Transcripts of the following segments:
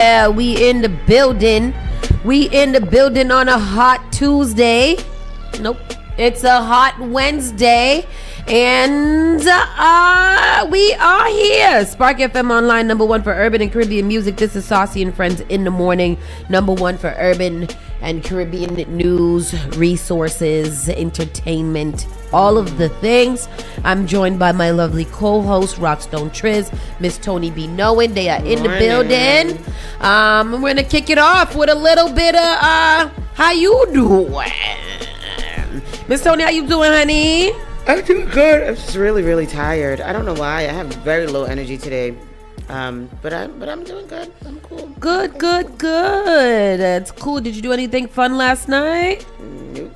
Yeah, we in the building. We in the building on a hot Tuesday. Nope. It's a hot Wednesday. And we are here. Spark FM Online, number one for urban and Caribbean music. This is Saucy and Friends in the morning. Number one for urban and Caribbean news, resources, entertainment, all of the things. I'm joined by my lovely co-host, Rockstone Triz, Miss Tony B. Knowin. They are in the building. We're going to kick it off with a little bit of how you doing? Miss Tony, how you doing, honey? I'm doing good. I'm just really, really tired. I don't know why. I have very low energy today. But I'm doing good. I'm cool. Good. It's cool. Did you do anything fun last night? Nope.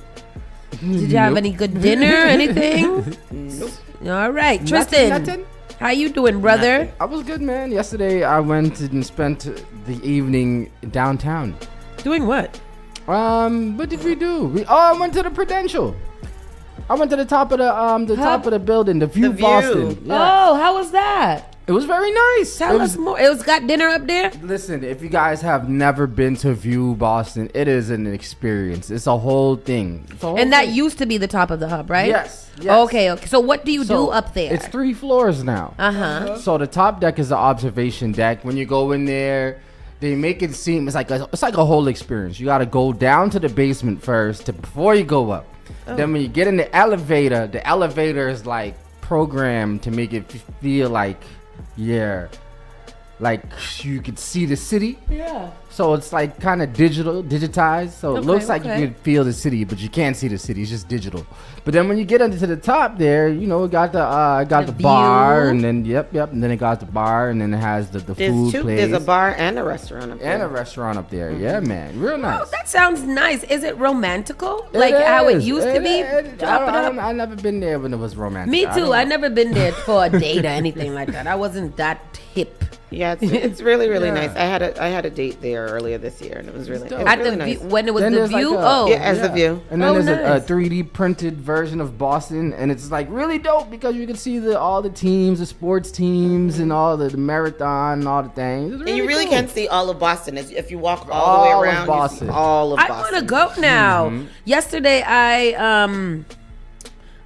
Did you have any good dinner? Anything? Nope. All right, Tristan. Nothing. How you doing, brother? I was good, man. Yesterday I went and spent the evening downtown. Doing what? What did we do? I went to the Prudential. I went to the top of the top of the building, the View Boston. Yeah. Oh, how was that? It was very nice. Tell us more. It was got dinner up there? Listen, if you guys have never been to View Boston, it is an experience. It's a whole thing. And that used to be the top of the hub, right? Yes. Okay. So what do you do up there? It's 3 floors now. Uh-huh. So the top deck is the observation deck. When you go in there, they make it seem it's like a whole experience. You got to go down to the basement first before you go up. Oh. Then when you get in the elevator is like programmed to make it feel like you could see the city. Yeah. So it's like kind of digitized. So it looks like you can feel the city, but you can't see the city. It's just digital. But then when you get into the top there, it got the bar, and then and then it got the bar, and then it has the food place. There's a bar and a restaurant up there. Mm-hmm. Yeah, man. Real nice. Oh, that sounds nice. Is it romantical? Like how it used to be? I never been there when it was romantic. Me too. I never been there for a date or anything like that. I wasn't that hip. Yeah, it's really, really nice. I had a date there earlier this year, and it was really, nice. When it was the View? The View. And then there's a 3D printed version of Boston, and it's like really dope because you can see all the teams, the sports teams, and all the marathon and all the things. Really and you really cool. can see all of Boston. If you walk all the way around, you see all of Boston. I want to go now. Mm-hmm. Yesterday,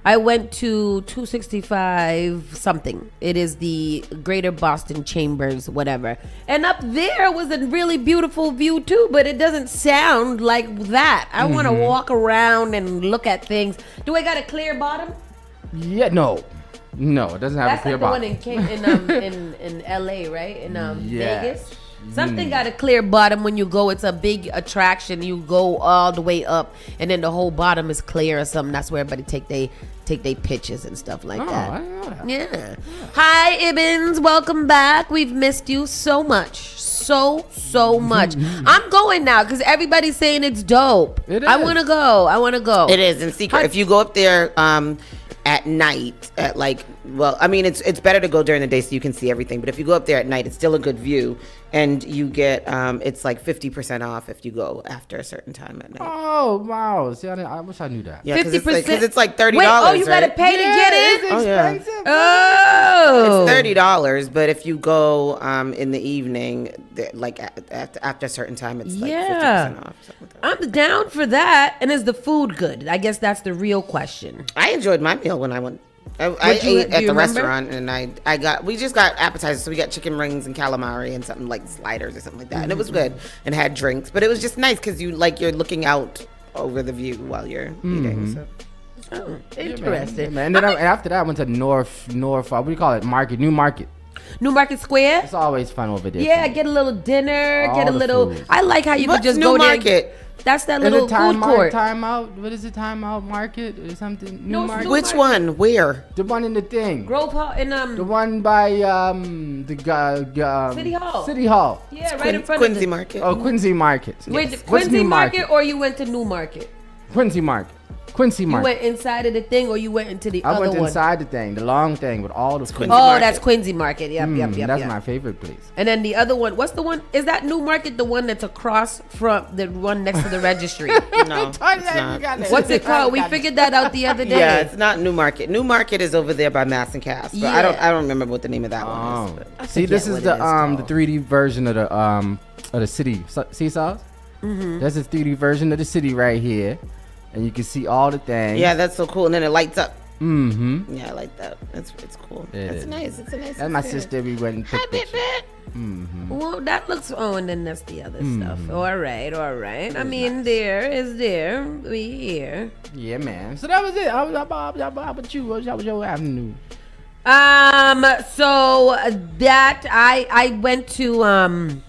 I went to 265 something. It is the Greater Boston Chambers, whatever. And up there was a really beautiful view too, but it doesn't sound like that. I want to walk around and look at things. Do I got a clear bottom? Yeah, no, it doesn't have a clear bottom. That's like the one in LA, right? In Vegas. Something got a clear bottom when you go. It's a big attraction. You go all the way up, and then the whole bottom is clear or something. That's where everybody take they pictures and stuff like that. I didn't know that. Yeah. Hi, Ibens. Welcome back. We've missed you so much. So much. I'm going now because everybody's saying it's dope. It is. I want to go. It is in secret. If you go up there at night, it's better to go during the day so you can see everything. But if you go up there at night, it's still a good view, and you get it's like 50% off if you go after a certain time at night. Oh wow! See, I wish I knew that. Yeah, 50%. Because it's like $30. Wait, you gotta pay to get in? It's expensive. Oh, it's $30. But if you go in the evening, like after a certain time, it's like 50% off. Something like that. I'm down for that. And is the food good? I guess that's the real question. I enjoyed my meal when I went. I ate at the restaurant, and we just got appetizers, so we got chicken rings and calamari and something like sliders or something like that, and it was good, and had drinks, but it was just nice because you're looking out over the view while you're eating. So. Oh, interesting. And then after that, I went to North. What do you call it? New Market Square. It's always fun over there. Yeah, get a little dinner, food. I like how you could just go there. Market? That's that little food court. Time out. What is it? Time out market or something? New Market. Which one? Where? The one in the thing. Grove Hall in The one by City Hall. City Hall. Yeah, right in front Quincy of Market. Oh, Quincy Market. Wait, Quincy Market or you went to New Market? Quincy Market. Quincy Market. You went inside of the thing, or you went into the other one? I went inside the thing, the long thing with all the. That's Quincy Market. Yep. That's my favorite place. And then the other one, what's the one? Is that New Market the one that's across from the one next to the registry? No, it's not. What's it called? We figured that out the other day. Yeah, it's not New Market. New Market is over there by Mass and Cass. But I don't remember what the name of that one is. See, this is the 3D version of the of the city. Seesaws. That's a 3D version of the city right here, and you can see all the things. Yeah, that's so cool. And then it lights up. Mm-hmm. Yeah, I like that. It's cool. It's nice. It's a nice. That's my sister. We went and took pictures. Well, that looks. Oh, and then that's the other stuff. All right. I mean, nice. There is there. We here. Yeah, man. So that was it. How about you? How was your afternoon? So that I went to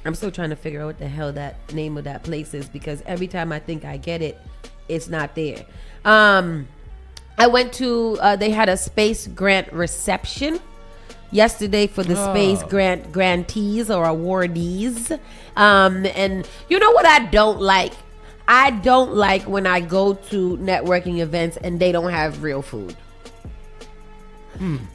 I'm still trying to figure out what the hell that name of that place is, because every time I think I get it, it's not there. I went to they had a space grant reception yesterday for the space grant grantees or awardees. And you know what I don't like? I don't like when I go to networking events and they don't have real food.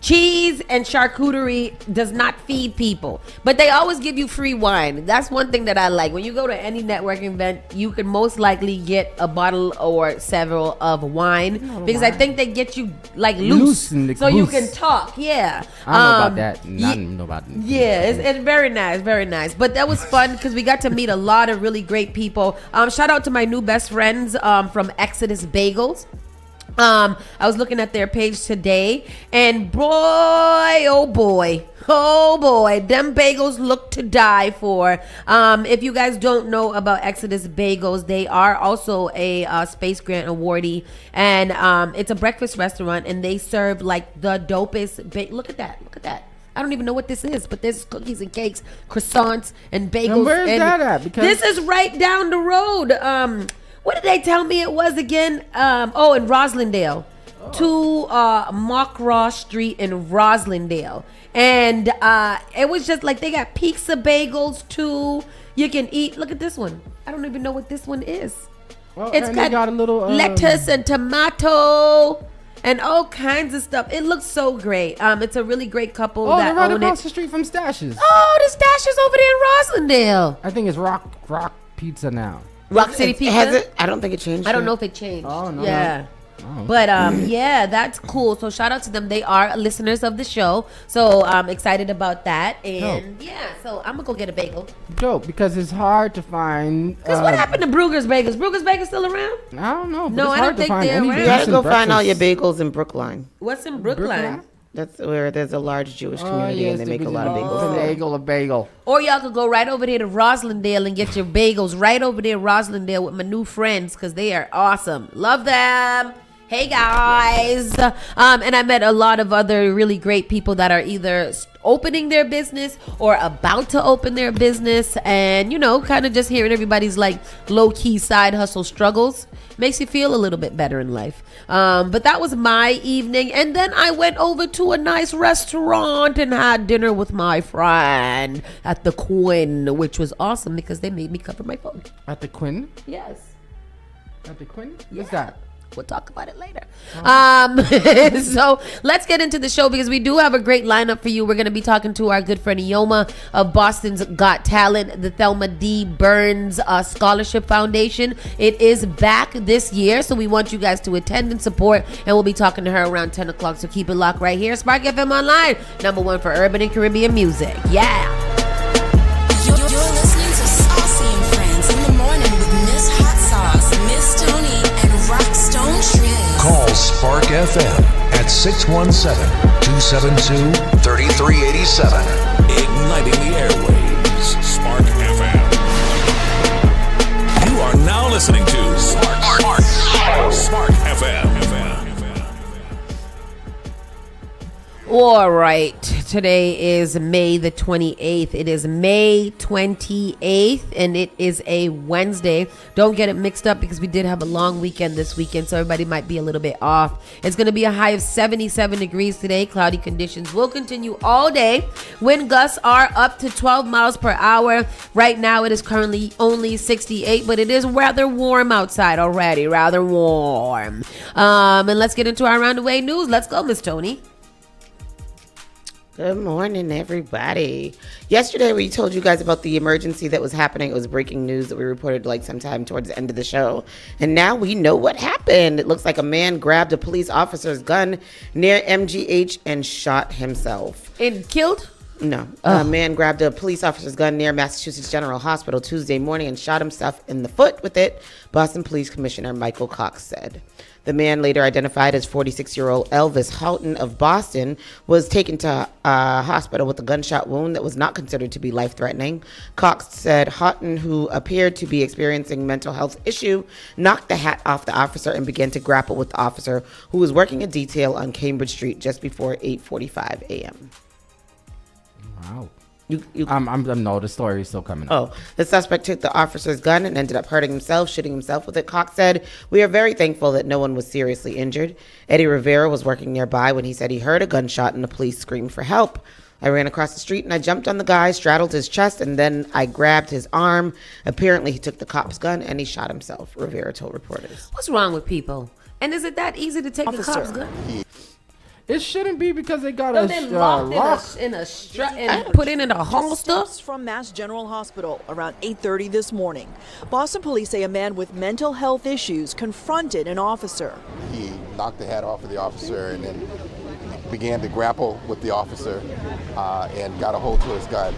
Cheese and charcuterie does not feed people, but they always give you free wine. That's one thing that I like. When you go to any networking event, you can most likely get a bottle or several of wine, because I think they get you like loose so you can talk. Yeah, I don't know about that. I don't know about that. Yeah, it's very nice, very nice. But that was fun because we got to meet a lot of really great people. Shout out to my new best friends from Exodus Bagels. I was looking at their page today, and boy, oh boy, them bagels look to die for. If you guys don't know about Exodus Bagels, they are also a Space Grant awardee, and it's a breakfast restaurant, and they serve like the dopest. Look at that. I don't even know what this is, but there's cookies and cakes, croissants, and bagels. And where's that at? Because this is right down the road. What did they tell me it was again? In Roslindale. 2 Mockross Street in Roslindale. And it was just like they got pizza bagels too. You can eat. Look at this one. I don't even know what this one is. Well, it's got a little lettuce and tomato and all kinds of stuff. It looks so great. It's a really great couple that they're right own across it. the street from Stashes. Oh, the Stashes over there in Roslindale. I think it's Rock Pizza now. Rock City Pizza? Has it? I don't think it changed. I don't know if it changed. Oh, no. Yeah. Oh. But yeah, that's cool. So shout out to them. They are listeners of the show. So I'm excited about that. And yeah, so I'm gonna go get a bagel. Dope, because it's hard to find. Because what happened to Brugger's Bagels? Brugger's Bagels still around? I don't know. No, I don't think they're around. You gotta go find all your bagels in Brookline. What's in Brookline? That's where there's a large Jewish community, and they make a lot of bagels. A bagel. Or y'all could go right over there to Roslindale and get your bagels right over there in Roslindale with my new friends, because they are awesome. Love them. Hey guys. And I met a lot of other really great people that are either opening their business or about to open their business, and kind of just hearing everybody's like low-key side hustle struggles makes you feel a little bit better in life. But that was my evening, and then I went over to a nice restaurant and had dinner with my friend at the Quinn, which was awesome because they made me cover my phone. At the Quinn? Yes. At the Quinn? Yeah. What's that? We'll talk about it later. So let's get into the show, because we do have a great lineup for you. We're going to be talking to our good friend Ioma of Boston's Got Talent, the Thelma D. Burns Scholarship Foundation. It is back this year, so we want you guys to attend and support, and we'll be talking to her around 10 o'clock, so keep it locked right here. Spark FM Online, #1 for urban and Caribbean music. Yeah. You're listening to Saucy and Friends in the morning with Miss Hot Sauce, Miss Tony, and Rockstone Shrimp. Call Spark FM at 617-272-3387. Igniting the airwaves. Spark FM. You are now listening to Spark FM. All right, today is May the 28th. It is May 28th, and it is a Wednesday. Don't get it mixed up, because we did have a long weekend this weekend, so everybody might be a little bit off. It's going to be a high of 77 degrees today. Cloudy conditions will continue all day. Wind gusts are up to 12 miles per hour. Right now, it is currently only 68, but it is rather warm outside already, rather warm. And let's get into our Around the Way news. Let's go, Miss Tony. Good morning, everybody. Yesterday, we told you guys about the emergency that was happening. It was breaking news that we reported like sometime towards the end of the show. And now we know what happened. It looks like a man grabbed a police officer's gun near MGH and shot himself. And killed? No. A man grabbed a police officer's gun near Massachusetts General Hospital Tuesday morning and shot himself in the foot with it, Boston Police Commissioner Michael Cox said. The man, later identified as 46-year-old Elvis Houghton of Boston, was taken to a hospital with a gunshot wound that was not considered to be life-threatening. Cox said Houghton, who appeared to be experiencing mental health issue, knocked the hat off the officer and began to grapple with the officer, who was working a detail on Cambridge Street just before 8:45 a.m. Wow. No, the story is still coming up. The suspect took the officer's gun and ended up hurting himself, shooting himself with it. Cox said, "We are very thankful that no one was seriously injured." Eddie Rivera was working nearby when he said he heard a gunshot and the police screamed for help. "I ran across the street and I jumped on the guy, straddled his chest, and then I grabbed his arm. Apparently he took the cop's gun and he shot himself," Rivera told reporters. What's wrong with people? And is it that easy to take the cop's gun? It shouldn't be because they got locked in a strap and put it in a holster. From Mass General Hospital around 8:30 this morning. Boston police say a man with mental health issues confronted an officer. He knocked the hat off of the officer and then began to grapple with the officer and got a hold to his gun,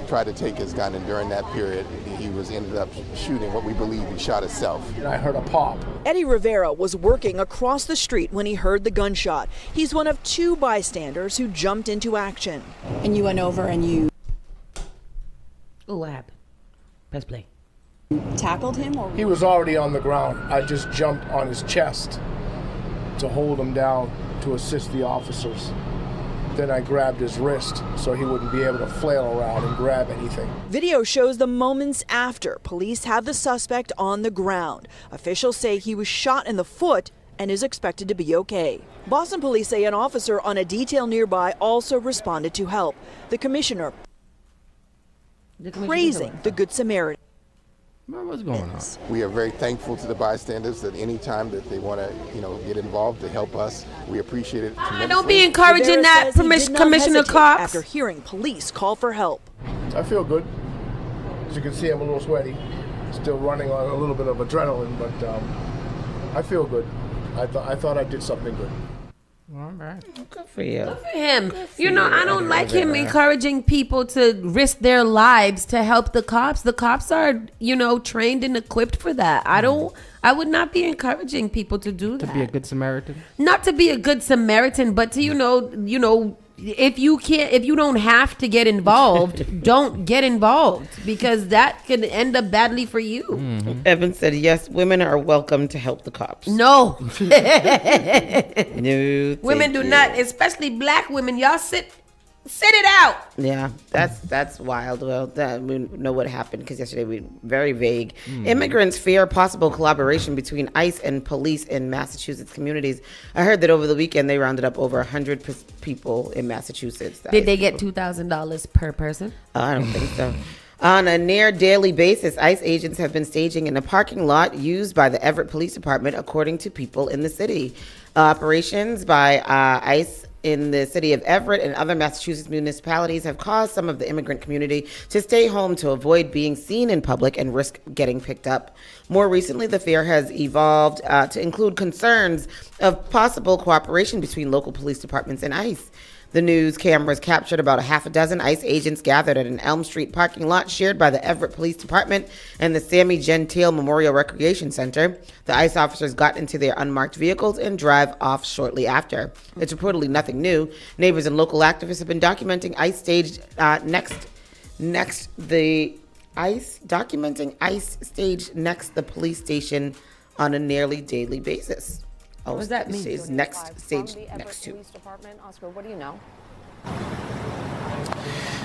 tried to take his gun, and during that period he ended up shooting what we believe he shot himself. I heard a pop. Eddie Rivera was working across the street when he heard the gunshot. He's one of two bystanders who jumped into action. And you went over and you... Oh, what happened? Press play. Tackled him? Or He was already on the ground. I just jumped on his chest to hold him down to assist the officers. Then I grabbed his wrist so he wouldn't be able to flail around and grab anything. Video shows the moments after police have the suspect on the ground. Officials say he was shot in the foot and is expected to be okay. Boston police say an officer on a detail nearby also responded to help. The commissioner praising the Good Samaritan. What's going on? We are very thankful to the bystanders that any time that they want to, get involved to help us, we appreciate it tremendously. Don't be encouraging that, Commissioner Cox. After hearing police call for help. I feel good. As you can see, I'm a little sweaty. Still running on a little bit of adrenaline, but I feel good. I thought I did something good. All right. Good for you. Good for him. I don't like him encouraging people to risk their lives to help the cops. The cops are, trained and equipped for that. I would not be encouraging people to do that. To be a good Samaritan? Not to be a good Samaritan, but to, if you don't have to get involved, don't get involved, because that could end up badly for you. Mm-hmm. Evan said, yes, women are welcome to help the cops. No. No, women do not, especially black women. Y'all sit it out. Yeah, that's wild. Well, we know what happened because yesterday we were very vague. Immigrants fear possible collaboration between ICE and police in Massachusetts communities. I heard that over the weekend they rounded up over 100 people in Massachusetts. Did they get $2,000 per person? I don't think so. On a near daily basis, ICE agents have been staging in a parking lot used by the Everett Police Department, according to people in the city. Operations by ICE in the city of Everett and other Massachusetts municipalities have caused some of the immigrant community to stay home to avoid being seen in public and risk getting picked up. More recently, the fear has evolved to include concerns of possible cooperation between local police departments and ICE. The news cameras captured about a half a dozen ICE agents gathered at an Elm Street parking lot shared by the Everett Police Department and the Sammy Gentile Memorial Recreation Center. The ICE officers got into their unmarked vehicles and drive off shortly after. It's reportedly nothing new. Neighbors and local activists have been documenting ICE staged staged next the police station on a nearly daily basis. What does that mean? Next stage next to. Oscar, what do you know?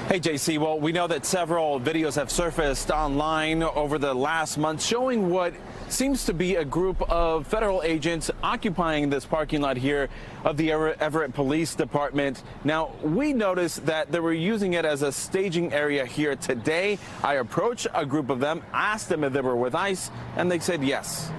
Hey, JC. Well, we know that several videos have surfaced online over the last month showing what seems to be a group of federal agents occupying this parking lot here of the Everett Police Department. Now, we noticed that they were using it as a staging area here today. I approached a group of them, asked them if they were with ICE, and they said yes.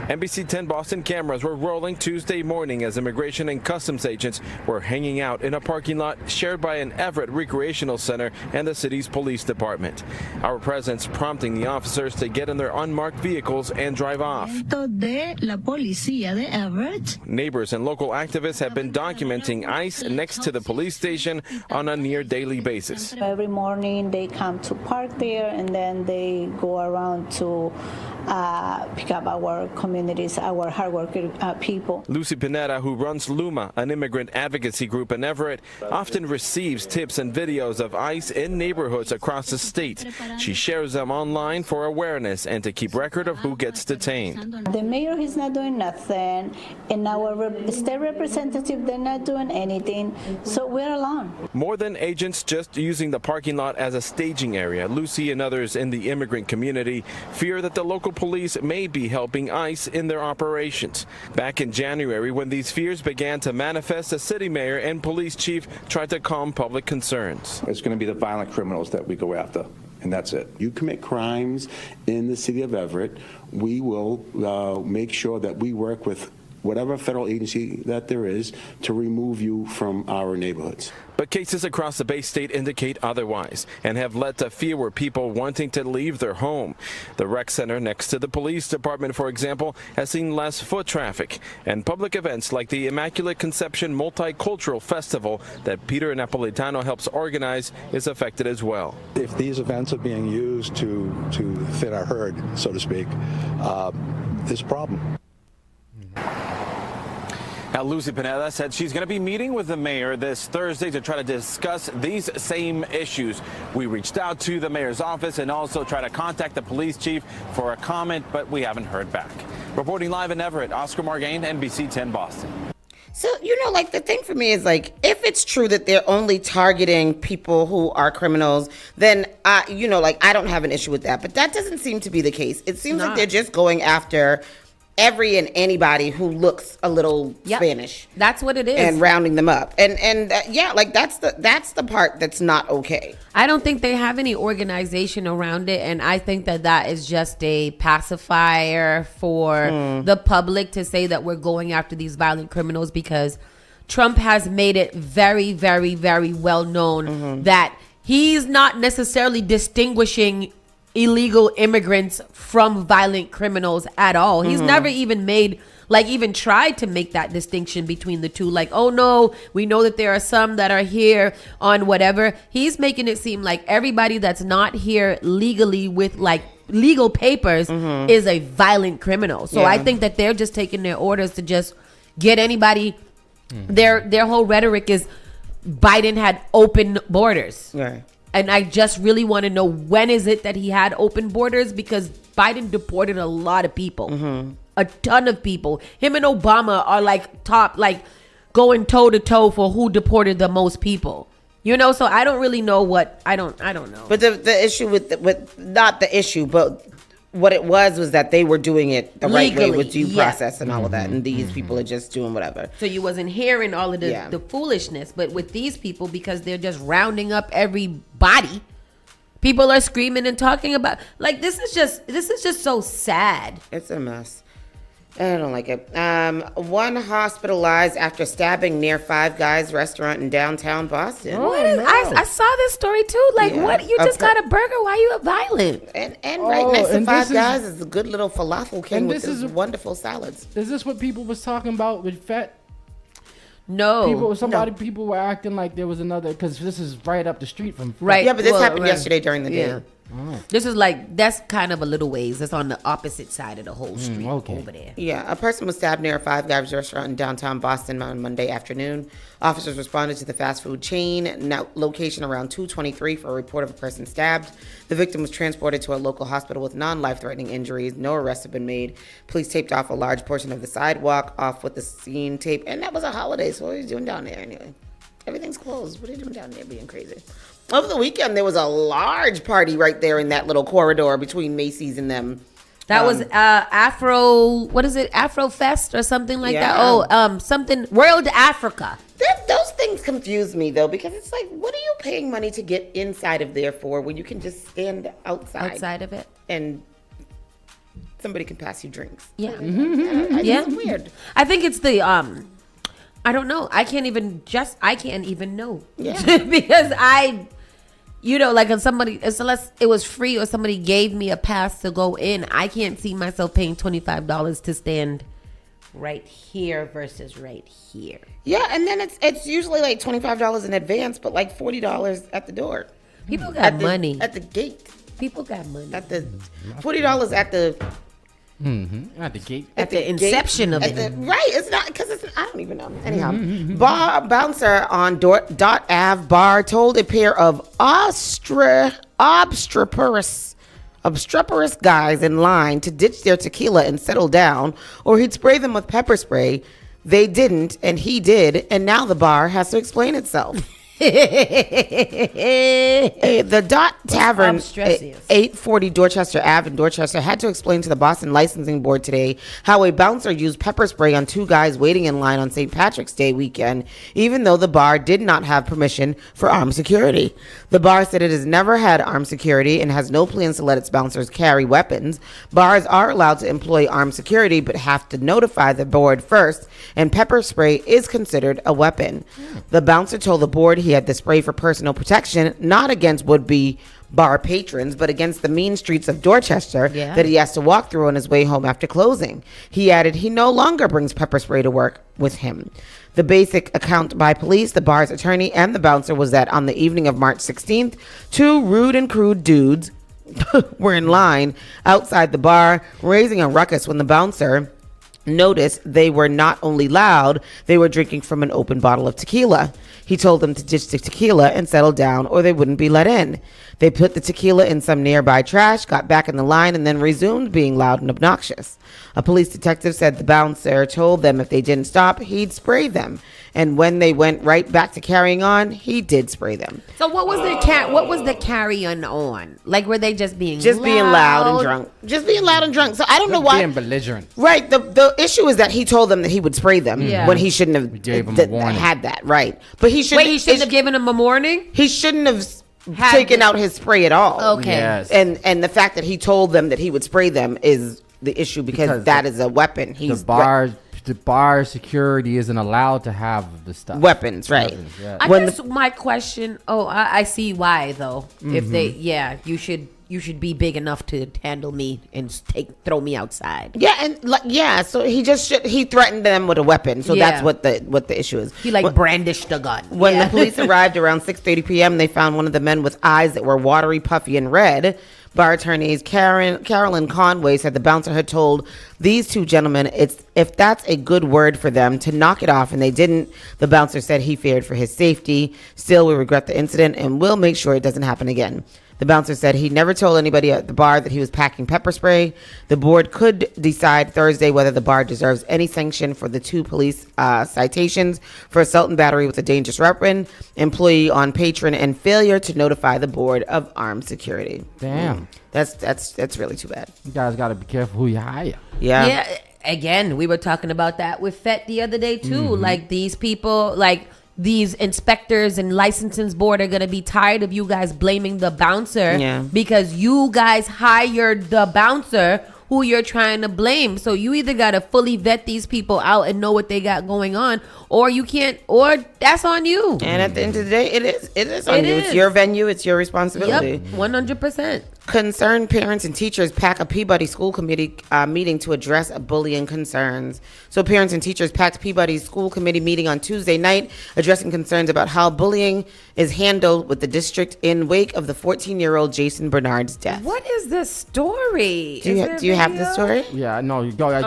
NBC 10 Boston cameras were rolling Tuesday morning as immigration and customs agents were hanging out in a parking lot shared by an Everett recreational center and the city's police department. Our presence prompting the officers to get in their unmarked vehicles and drive off. Neighbors and local activists have been documenting ICE next to the police station on a near daily basis. Every morning they come to park there and then they go around to pick up our communities, our hardworking people. Lucy Pineda, who runs Luma, an immigrant advocacy group in Everett, often receives tips and videos of ICE in neighborhoods across the state. She shares them online for awareness and to keep record of who gets detained. The mayor is not doing nothing, and our state representative, they're not doing anything, so we're alone. More than agents just using the parking lot as a staging area, Lucy and others in the immigrant community fear that the local police may be helping ICE in their operations. Back in January, when these fears began to manifest, the city mayor and police chief tried to calm public concerns. It's going to be the violent criminals that we go after, and that's it. You commit crimes in the city of Everett, we will make sure that we work with whatever federal agency that there is to remove you from our neighborhoods. But cases across the Bay State indicate otherwise and have led to fewer people wanting to leave their home. The rec center next to the police department, for example, has seen less foot traffic, and public events like the Immaculate Conception Multicultural Festival that Peter Napolitano helps organize is affected as well. If these events are being used to fit our herd, so to speak, there's a problem. Now, Lucy Pineda said she's going to be meeting with the mayor this Thursday to try to discuss these same issues. We reached out to the mayor's office and also tried to contact the police chief for a comment, but we haven't heard back. Reporting live in Everett, Oscar Margain, NBC 10 Boston. So, like the thing for me is like, if it's true that they're only targeting people who are criminals, then, I don't have an issue with that. But that doesn't seem to be the case. It seems like they're just going after every and anybody who looks a little Spanish. That's what it is. And rounding them up. And that's the part that's not okay. I don't think they have any organization around it, and I think that is just a pacifier for the public to say that we're going after these violent criminals, because Trump has made it very, very, very well known that he's not necessarily distinguishing illegal immigrants from violent criminals at all. He's never even tried to make that distinction between the two. Like, oh no, we know that there are some that are here on whatever. He's making it seem like everybody that's not here legally with like legal papers is a violent criminal. So I think that they're just taking their orders to just get anybody. Their whole rhetoric is Biden had open borders. Right. And I just really want to know, when is it that he had open borders? Because Biden deported a lot of people, a ton of people. Him and Obama are going toe to toe for who deported the most people. So I don't really know I don't know. But the issue with not the issue, but what it was that they were doing it the right way with due process and all of that, and these people are just doing whatever. So you wasn't hearing all of the foolishness, but with these people, because they're just rounding up everybody, people are screaming and talking about, like, this is just so sad. It's a mess. I don't like it. One hospitalized after stabbing near Five Guys restaurant in downtown Boston. I saw this story too. Like, what? You just got a burger? Why you violent? And right next to Five Guys is a good little falafel king with his wonderful salads. Is this what people was talking about with Fett? No. People were acting like there was another, because this is right up the street from Fett. Right. Yeah, but this happened yesterday during the day. Yeah. This is that's kind of a little ways. It's on the opposite side of the whole street over there. Yeah, a person was stabbed near a Five Guys restaurant in downtown Boston on Monday afternoon. Officers responded to the fast food chain location around 2:23 for a report of a person stabbed. The victim was transported to a local hospital with non-life-threatening injuries. No arrests have been made. Police taped off a large portion of the sidewalk off with the scene tape, and that was a holiday, so what are you doing down there anyway? Everything's closed. What are you doing down there being crazy? Over the weekend, there was a large party right there in that little corridor between Macy's and them. That was Afro Fest or something like that? Oh, something, World Africa. Those things confuse me, though, because it's like, what are you paying money to get inside of there for when you can just stand outside? Outside of it? And somebody can pass you drinks. Yeah. It's weird. I think it's the I don't know. I can't even know. Yeah. Because like unless it was free or somebody gave me a pass to go in, I can't see myself paying $25 to stand right here versus right here. Yeah, and then it's usually like $25 in advance, but like $40 at the door. People got money at the gate. People got money at the $40 at the. At the gate. At the inception of it. Right. It's not because I don't even know. Anyhow, bar bouncer on Dot Ave bar told a pair of obstreperous guys in line to ditch their tequila and settle down, or he'd spray them with pepper spray. They didn't, and he did, and now the bar has to explain itself. The Dot Tavern, 840 Dorchester Ave in Dorchester, had to explain to the Boston Licensing Board today how a bouncer used pepper spray on two guys waiting in line on St. Patrick's Day weekend, even though the bar did not have permission for armed security. The bar said it has never had armed security and has no plans to let its bouncers carry weapons. Bars are allowed to employ armed security but have to notify the board first, and pepper spray is considered a weapon. The bouncer told the board he had the spray for personal protection, not against would-be bar patrons, but against the mean streets of Dorchester that he has to walk through on his way home after closing. He added he no longer brings pepper spray to work with him. The basic account by police, the bar's attorney, and the bouncer was that on the evening of March 16th, two rude and crude dudes were in line outside the bar, raising a ruckus when the bouncer noticed they were not only loud, they were drinking from an open bottle of tequila. He told them to ditch the tequila and settle down or they wouldn't be let in. They put the tequila in some nearby trash, got back in the line, and then resumed being loud and obnoxious. A police detective said the bouncer told them if they didn't stop, he'd spray them. And when they went right back to carrying on, he did spray them. So what was the carrying on? Like, were they just being loud and drunk? Just being loud and drunk. So I don't know why. Being belligerent. Right. The issue is that he told them that he would spray them when he shouldn't have had that. Right. But he shouldn't have given him a warning? He shouldn't have taken out his spray at all. Okay. Yes. And the fact that he told them that he would spray them is the issue because that is a weapon. The bar security isn't allowed to have the stuff. Weapons, right. I guess my question, I see why though. If they, you should be big enough to handle me and throw me outside. Yeah, and so he threatened them with a weapon. So that's what the issue is. He brandished a gun. When the police arrived around 6:30 p.m., they found one of the men with eyes that were watery, puffy, and red. Bar attorneys Carolyn Conway said the bouncer had told these two gentlemen if that's a good word for them to knock it off, and they didn't. The bouncer said he feared for his safety. Still, we regret the incident and will make sure it doesn't happen again. The bouncer said he never told anybody at the bar that he was packing pepper spray. The board could decide Thursday whether the bar deserves any sanction for the two police citations for assault and battery with a dangerous weapon, employee on patron, and failure to notify the board of armed security. Damn. That's really too bad. You guys got to be careful who you hire. Yeah. Again, we were talking about that with FET the other day too. Like these people, these inspectors and licensing board are going to be tired of you guys blaming the bouncer because you guys hired the bouncer who you're trying to blame. So you either got to fully vet these people out and know what they got going on, or you can't, or that's on you. And at the end of the day, it is on you. It's your venue. It's your responsibility. Yep, 100%. Concerned parents and teachers pack a Peabody School Committee meeting to address bullying concerns. So parents and teachers packed Peabody's School Committee meeting on Tuesday night, addressing concerns about how bullying is handled with the district in wake of the 14-year-old Jason Bernard's death. What is the story? Do you have the story? Yeah, no, you go. I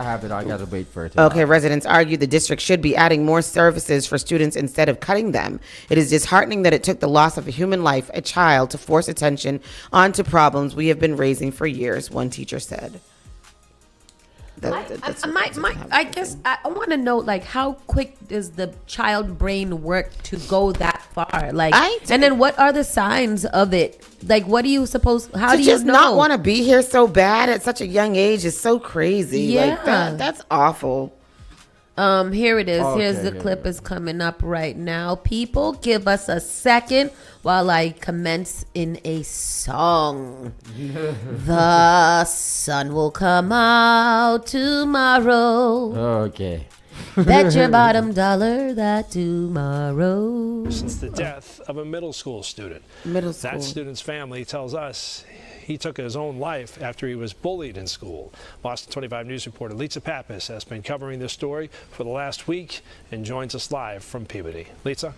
have it. I got to wait for it. Okay, residents argue the district should be adding more services for students instead of cutting them. It is disheartening that it took the loss of a human life, a child, to force attention onto problems we have been raising for years, one teacher said. I guess I want to know, how quick does the child brain work to go that far? And then what are the signs of it? What do you suppose? How do you know? Just not want to be here so bad at such a young age is so crazy. Yeah, that's awful. Here it is. Okay, Here's the clip is coming up right now. People, give us a second while I commence in a song. The sun will come out tomorrow. Okay. Bet your bottom dollar that tomorrow. Since the death of a middle school student. That student's family tells us he took his own life after he was bullied in school. Boston 25 News reporter Lisa Pappas has been covering this story for the last week and joins us live from Peabody. Lisa?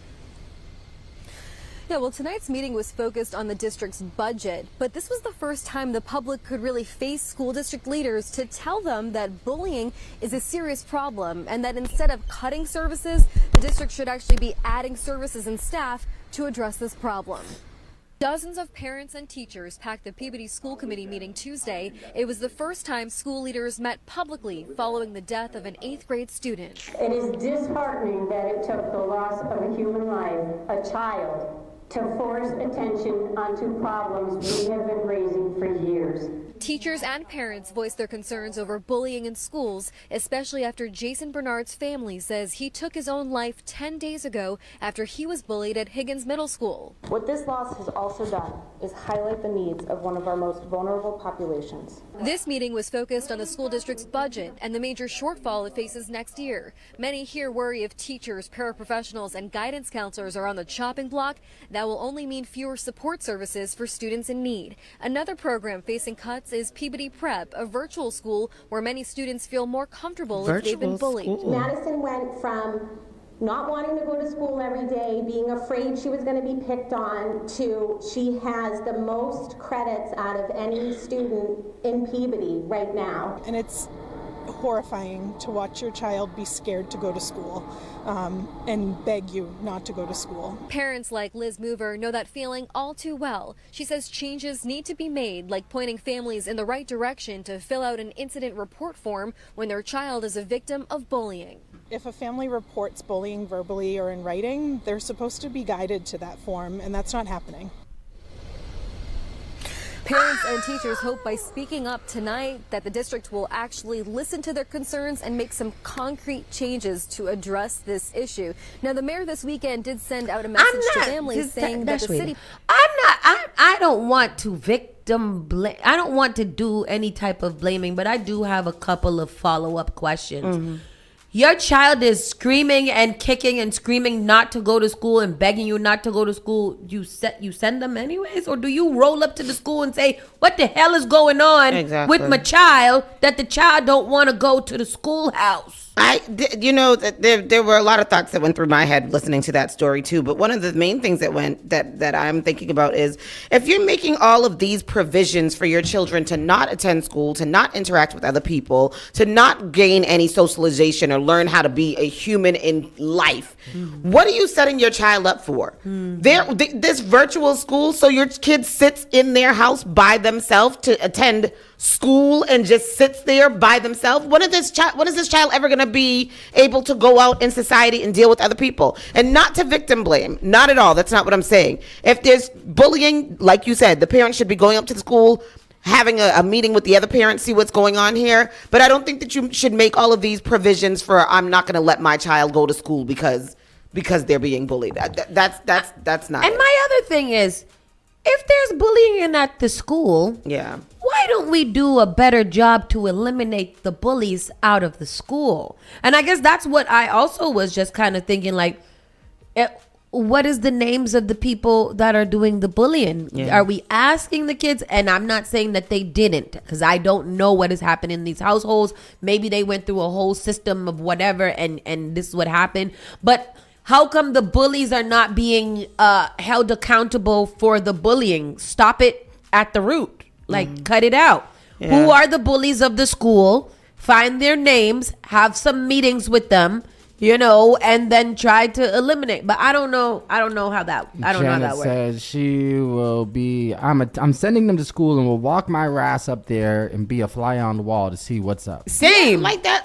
Yeah, well, tonight's meeting was focused on the district's budget, but this was the first time the public could really face school district leaders to tell them that bullying is a serious problem and that instead of cutting services, the district should actually be adding services and staff to address this problem. Dozens of parents and teachers packed the Peabody School Committee meeting Tuesday. It was the first time school leaders met publicly following the death of an 8th grade student. It is disheartening that it took the loss of a human life, a child, to force attention onto problems we have been raising for years. Teachers and parents voiced their concerns over bullying in schools, especially after Jason Bernard's family says he took his own life 10 days ago after he was bullied at Higgins Middle School. What this loss has also done is highlight the needs of one of our most vulnerable populations. This meeting was focused on the school district's budget and the major shortfall it faces next year. Many here worry if teachers, paraprofessionals, and guidance counselors are on the chopping block, that will only mean fewer support services for students in need. Another program facing cuts is Peabody Prep, a virtual school where many students feel more comfortable if they've been bullied. Madison went from not wanting to go to school every day, being afraid she was going to be picked on, to she has the most credits out of any student in Peabody right now. And it's horrifying to watch your child be scared to go to school and beg you not to go to school. Parents like Liz Mover know that feeling all too well. She says changes need to be made, like pointing families in the right direction to fill out an incident report form when their child is a victim of bullying. If a family reports bullying verbally or in writing, they're supposed to be guided to that form, and that's not happening. Parents and teachers hope by speaking up tonight that the district will actually listen to their concerns and make some concrete changes to address this issue. Now, the mayor this weekend did send out a message to families saying that the city... I don't want to victim blame. I don't want to do any type of blaming, but I do have a couple of follow-up questions. Mm-hmm. Your child is screaming and kicking and screaming not to go to school and begging you not to go to school. You send them anyways? Or do you roll up to the school and say, what the hell is going on with my child that the child don't want to go to the schoolhouse? There were a lot of thoughts that went through my head listening to that story too. But one of the main things that I'm thinking about is if you're making all of these provisions for your children to not attend school, to not interact with other people, to not gain any socialization or learn how to be a human in life, what are you setting your child up for? This virtual school, so your kid sits in their house by themselves to attend school and just sits there by themselves. When is this child ever going to be able to go out in society and deal with other people? And not to victim blame, not at all. That's not what I'm saying. If there's bullying, like you said, the parents should be going up to the school, having a meeting with the other parents, see what's going on here. But I don't think that you should make all of these provisions for I'm not going to let my child go to school because they're being bullied. That's not. And my other thing is, if there's bullying at the school, why don't we do a better job to eliminate the bullies out of the school? And I guess that's what I also was just kind of thinking, like, what is the names of the people that are doing the bullying? Yeah. Are we asking the kids? And I'm not saying that they didn't, because I don't know what has happened in these households. Maybe they went through a whole system of whatever, and this is what happened. But how come the bullies are not being held accountable for the bullying? Stop it at the root. Like, cut it out. Yeah. Who are the bullies of the school? Find their names, have some meetings with them, and then try to eliminate. But I don't know how that works. Says she will be. I'm sending them to school and will walk my ass up there and be a fly on the wall to see what's up. Same, like that.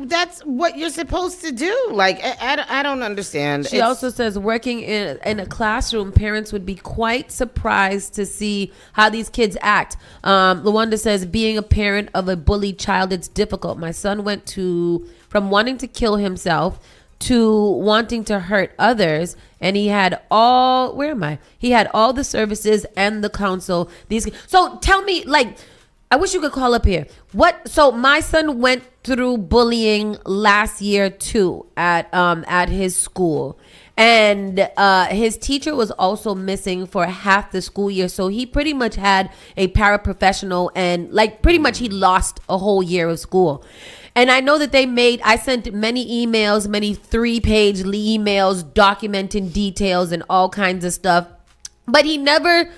That's what you're supposed to do? Like I don't understand. She also says working in a classroom, parents would be quite surprised to see how these kids act. Lawanda says being a parent of a bullied child, it's difficult. My son went to from wanting to kill himself to wanting to hurt others, and he had all he had all the services and the counsel. So tell me, like, I wish you could call up here. So my son went through bullying last year too at his school. And his teacher was also missing for half the school year. So he pretty much had a paraprofessional, and like pretty much he lost a whole year of school. And I know that I sent many emails, many 3-page emails documenting details and all kinds of stuff. But he never,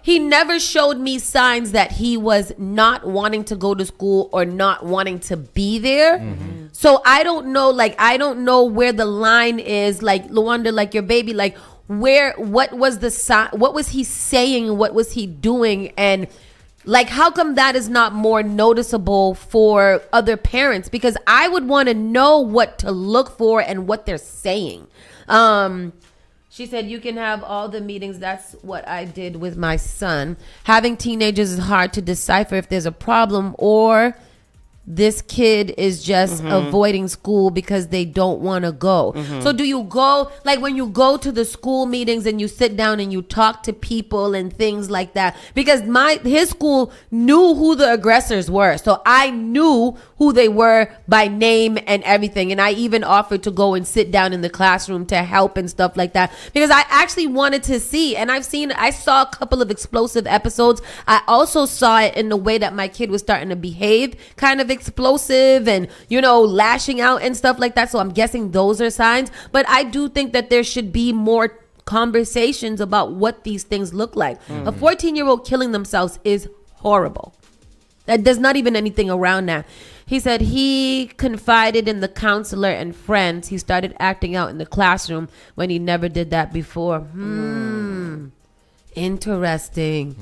he never showed me signs that he was not wanting to go to school or not wanting to be there. Mm-hmm. So I don't know where the line is, like Luanda, like your baby, like what was the sign, what was he saying, what was he doing, and like, how come that is not more noticeable for other parents? Because I would want to know what to look for and what they're saying. She said, you can have all the meetings. That's what I did with my son. Having teenagers is hard to decipher if there's a problem or this kid is just avoiding school because they don't want to go. So do you go, like when you go to the school meetings and you sit down and you talk to people and things like that? Because his school knew who the aggressors were. So I knew who they were by name and everything. And I even offered to go and sit down in the classroom to help and stuff like that. Because I actually wanted to see, and I saw a couple of explosive episodes. I also saw it in the way that my kid was starting to behave, kind of explosive and, lashing out and stuff like that. So I'm guessing those are signs. But I do think that there should be more conversations about what these things look like. A 14-year-old killing themselves is horrible. There's not even anything around that. He said he confided in the counselor and friends. He started acting out in the classroom when he never did that before. Interesting.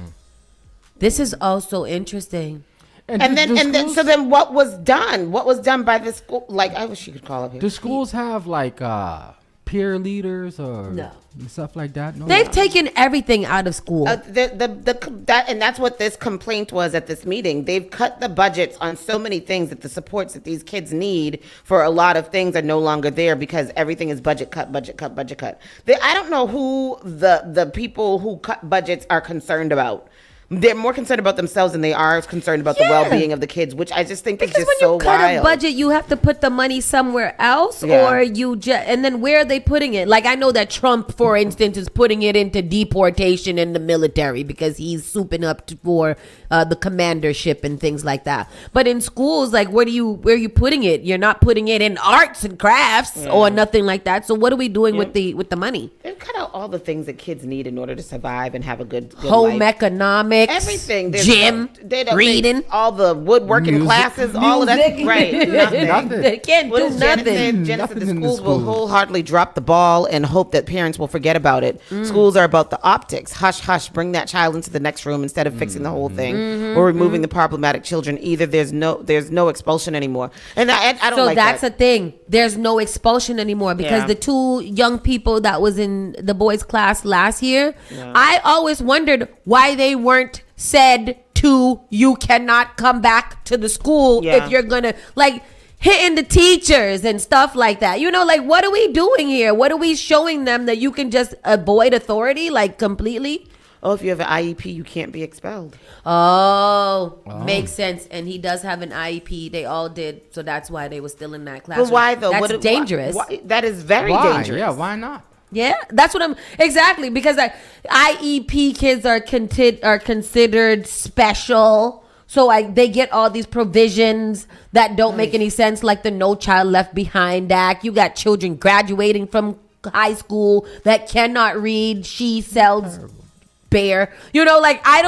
This is also interesting. And then what was done? What was done by the school? Like, I wish you could call up here. Do schools have like peer leaders or stuff like that? No, they've taken everything out of school. And that's what this complaint was at this meeting. They've cut the budgets on so many things that the supports that these kids need for a lot of things are no longer there because everything is budget cut. I don't know who the people who cut budgets are concerned about. They're more concerned about themselves than they are concerned about the well-being of the kids, which I just think is just so wild. Because when you cut a budget, you have to put the money somewhere else, or and then where are they putting it? Like, I know that Trump, for instance, is putting it into deportation in the military because he's souping up for the commandership and things like that. But in schools, like, where are you putting it? You're not putting it in arts and crafts or nothing like that. So what are we doing with the money? They've cut out all the things that kids need in order to survive and have a good home life. Economics. Everything. Gym, reading, all the woodworking classes, all of that. Right. Nothing. They can't do nothing. Jenna said the schools will wholeheartedly drop the ball and hope that parents will forget about it. Schools are about the optics. Hush, hush, bring that child into the next room instead of fixing the whole thing or removing the problematic children. Either there's no expulsion anymore. And I don't like that. So that's a thing. There's no expulsion anymore because the 2 young people that was in the boys' class last year, I always wondered why they weren't said to, you cannot come back to the school if you're gonna, like, hitting the teachers and stuff like that. Like, what are we doing here? What are we showing them, that you can just avoid authority, like, completely? Oh, if you have an IEP, you can't be expelled. Oh, makes sense. And he does have an IEP. They all did. So that's why they were still in that classroom. But why, though? That's dangerous. Why? That is very dangerous. Yeah, why not? Yeah, that's what I'm exactly, because IEP kids are considered special. So they get all these provisions that don't make any sense, like the No Child Left Behind Act. You got children graduating from high school that cannot read. She sells bear. Like, I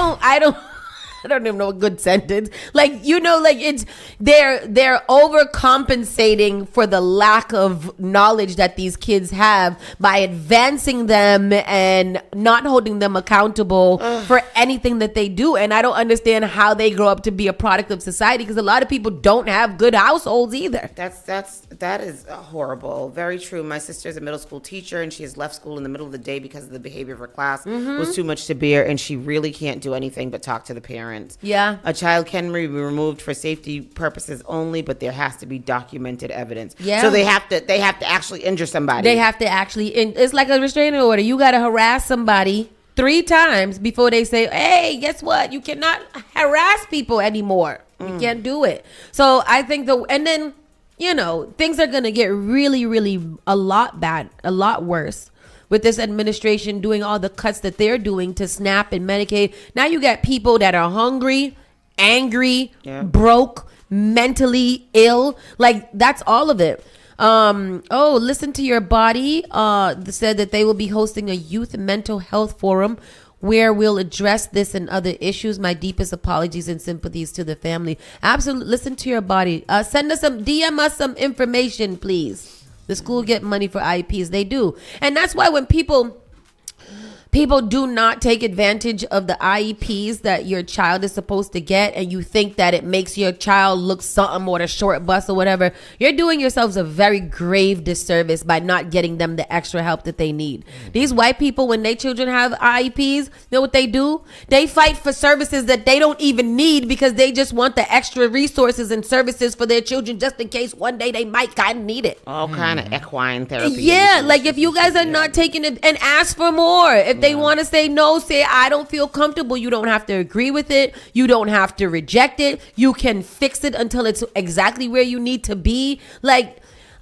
don't even know a good sentence. Like, it's they're overcompensating for the lack of knowledge that these kids have by advancing them and not holding them accountable for anything that they do. And I don't understand how they grow up to be a product of society, because a lot of people don't have good households either. That is horrible. Very true. My sister's a middle school teacher, and she has left school in the middle of the day because of the behavior of her class was too much to bear, and she really can't do anything but talk to the parents. parents. Yeah. A child can be removed for safety purposes only, but there has to be documented evidence. Yeah. So they have to actually injure somebody. They have to actually, it's like a restraining order. You got to harass somebody 3 times before they say, hey, guess what? You cannot harass people anymore. You can't do it. So I think and then, things are going to get really, really a lot worse with this administration doing all the cuts that they're doing to SNAP and Medicaid. Now you got people that are hungry, angry, broke, mentally ill. Like, that's all of it. Listen to Your Body said that they will be hosting a youth mental health forum where we'll address this and other issues. My deepest apologies and sympathies to the family. Absolutely. Listen to Your Body. Send us DM us some information, please. The school get money for IEPs. They do. And that's why when people do not take advantage of the IEPs that your child is supposed to get, and you think that it makes your child look something or the short bus or whatever, you're doing yourselves a very grave disservice by not getting them the extra help that they need. These white people, when their children have IEPs, you know what they do? They fight for services that they don't even need because they just want the extra resources and services for their children just in case one day they might kind of need it. All kind of equine therapy. Yeah, like if you guys are not taking it, and ask for more. If they want to say no, say I don't feel comfortable. You don't have to agree with it. You don't have to reject it. You can fix it until it's exactly where you need to be. Like,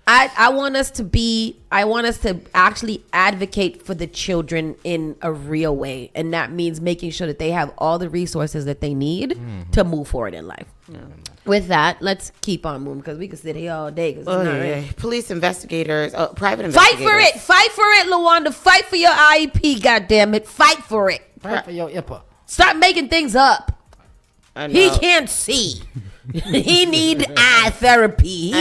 I want us to actually advocate for the children in a real way. And that means making sure that they have all the resources that they need to move forward in life. Yeah. With that, let's keep on moving because we could sit here all day. Police investigators, private Fight investigators. for it, LaWanda. Fight for your IEP, goddammit. Fight for it. Fight for your IPA. Start making things up. He can't see. He need eye therapy.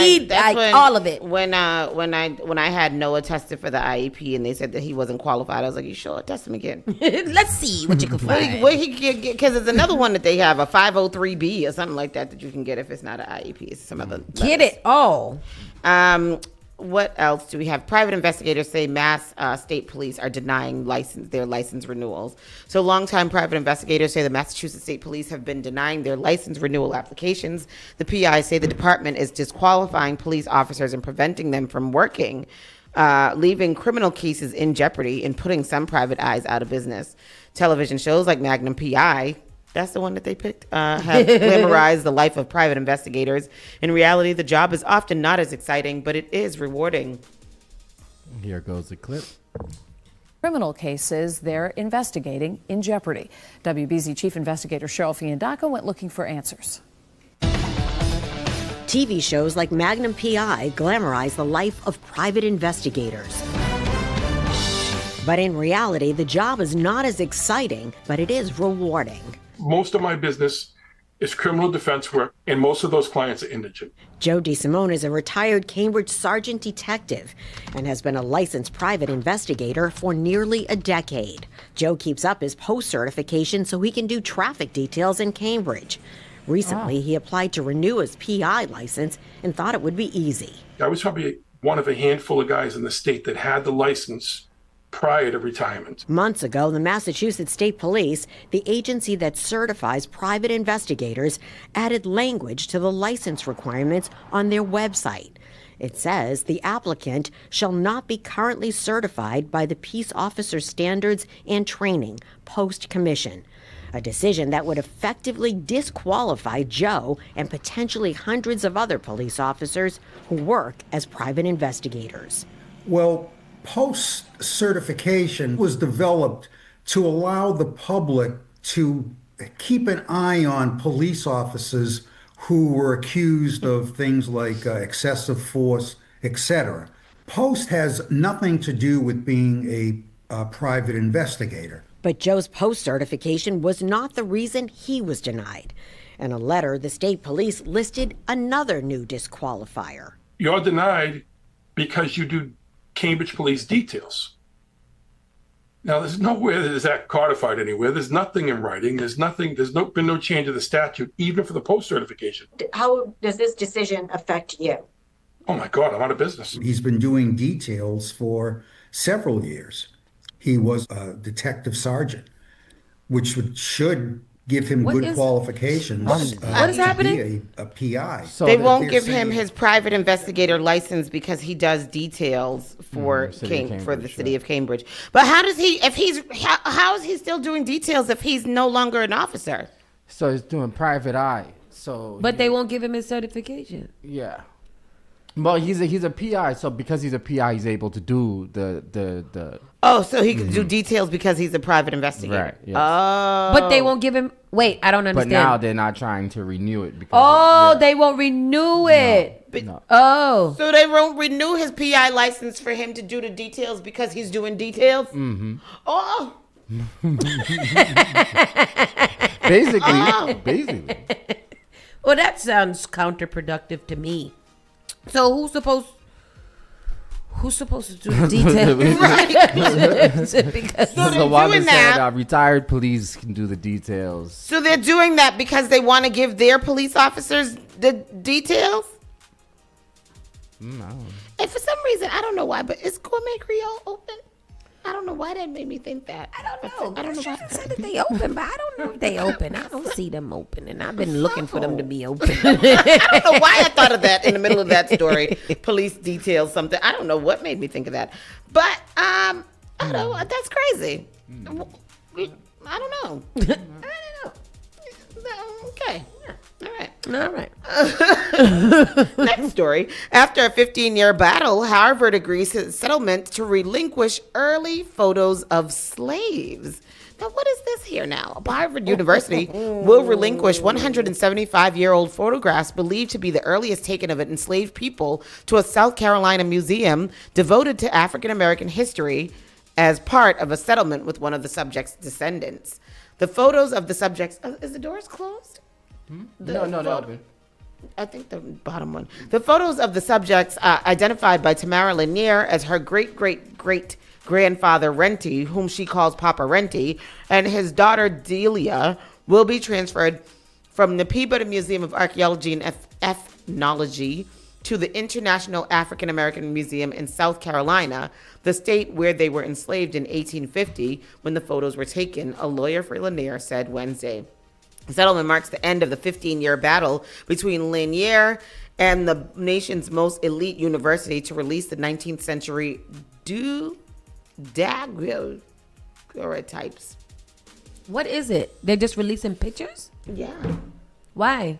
All of it. When I had Noah tested for the IEP and they said that he wasn't qualified, I was like, "You sure? Test him again. Let's see what you can find." What he can get, because there's another one that they have, a 503B or something like that you can get if it's not an IEP. It's some other. Get it all. What else do we have? Private investigators say Mass state police are denying their license renewals. So longtime private investigators say the Massachusetts State Police have been denying their license renewal applications. The PI say the department is disqualifying police officers and preventing them from working, leaving criminal cases in jeopardy and putting some private eyes out of business. Television shows like Magnum PI, that's the one that they picked, have glamorized the life of private investigators. In reality, the job is often not as exciting, but it is rewarding. Here goes the clip. Criminal cases they're investigating in jeopardy. WBZ Chief Investigator Cheryl Fiandaca went looking for answers. TV shows like Magnum PI glamorize the life of private investigators. But in reality, the job is not as exciting, but it is rewarding. Most of my business is criminal defense work, and most of those clients are indigent. Joe DeSimone is a retired Cambridge sergeant detective and has been a licensed private investigator for nearly a decade. Joe keeps up his post-certification so he can do traffic details in Cambridge. Recently, he applied to renew his PI license and thought it would be easy. I was probably one of a handful of guys in the state that had the license prior to retirement. Months ago, the Massachusetts State Police, the agency that certifies private investigators, added language to the license requirements on their website. It says the applicant shall not be currently certified by the Peace Officer Standards and Training post-commission, a decision that would effectively disqualify Joe and potentially hundreds of other police officers who work as private investigators. Well, post-certification was developed to allow the public to keep an eye on police officers who were accused of things like excessive force, etc. Post has nothing to do with being a private investigator. But Joe's post-certification was not the reason he was denied. In a letter, the state police listed another new disqualifier. You're denied because you do Cambridge police details. Now, there's nowhere that is that codified anywhere. There's nothing in writing. There's been no change of the statute, even for the post-certification. How does this decision affect you? Oh my God, I'm out of business. He's been doing details for several years. He was a detective sergeant, which should give him good qualifications. What is happening? A PI. So they won't give him his private investigator license because he does details for the city of Cambridge. But how does he? How is he still doing details if he's no longer an officer? So he's doing private eye. But they won't give him his certification. Yeah. Well, he's a PI, so because he's a PI, he's able to do the. Oh, so he can do details because he's a private investigator. Right. Yes. Oh. But they won't give him. Wait, I don't understand. But now they're not trying to renew it because. They won't renew it. No. Oh. So they won't renew his PI license for him to do the details because he's doing details. Mm-hmm. Oh. Basically. Well, that sounds counterproductive to me. So who's supposed to do the details? Right. Because so they're doing that. Retired police can do the details. So they're doing that because they want to give their police officers the details? No. And for some reason, I don't know why, but is Gourmet Creole open? I don't know why that made me think that. I don't know. I don't know why I said that they open, but I don't know if they open. I don't see them open, and I've been looking for them to be open. I don't know why I thought of that in the middle of that story. Police details something. I don't know what made me think of that. But I don't know. That's crazy. I don't know. I don't know. Okay. All right. Next story. After a 15-year battle, Harvard agrees to settlement to relinquish early photos of slaves. Now, what is this here now? Harvard University will relinquish 175-year-old photographs believed to be the earliest taken of enslaved people to a South Carolina museum devoted to African American history as part of a settlement with one of the subject's descendants. The photos of the subjects... is the doors closed? No, they're open. I think the bottom one. The photos of the subjects identified by Tamara Lanier as her great-great-great-grandfather Renty, whom she calls Papa Renty, and his daughter Delia will be transferred from the Peabody Museum of Archaeology and Ethnology to the International African American Museum in South Carolina, the state where they were enslaved in 1850 when the photos were taken, a lawyer for Lanier said Wednesday. The settlement marks the end of the 15-year battle between Lanier and the nation's most elite university to release the 19th century daguerreotypes. What is it? They're just releasing pictures? Yeah. Why?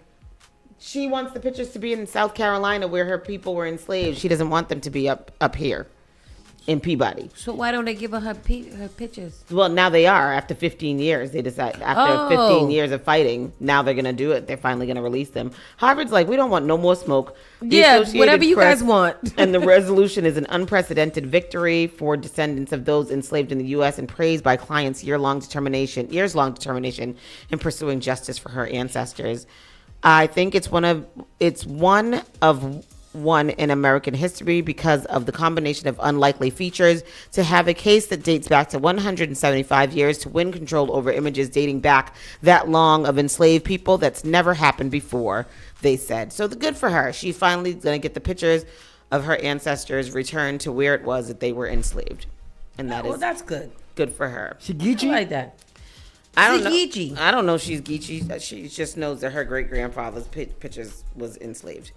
She wants the pictures to be in South Carolina where her people were enslaved. She doesn't want them to be up here in Peabody. So why don't they give her pictures? Well, now they are. After 15 years, they decide. After 15 years of fighting, now they're going to do it. They're finally going to release them. Harvard's like, we don't want no more smoke. Whatever you guys want. And the resolution is an unprecedented victory for descendants of those enslaved in the U.S. and praised by clients' years-long determination in pursuing justice for her ancestors. I think it's one of in American history because of the combination of unlikely features to have a case that dates back to 175 years to win control over images dating back that long of enslaved people. That's never happened before, they said. So good for her. She finally going to get the pictures of her ancestors returned to where it was that they were enslaved. And that's good. Good for her. She Geechee? I like that. I don't know if she's Geechee. She just knows that her great-grandfather's pictures was enslaved.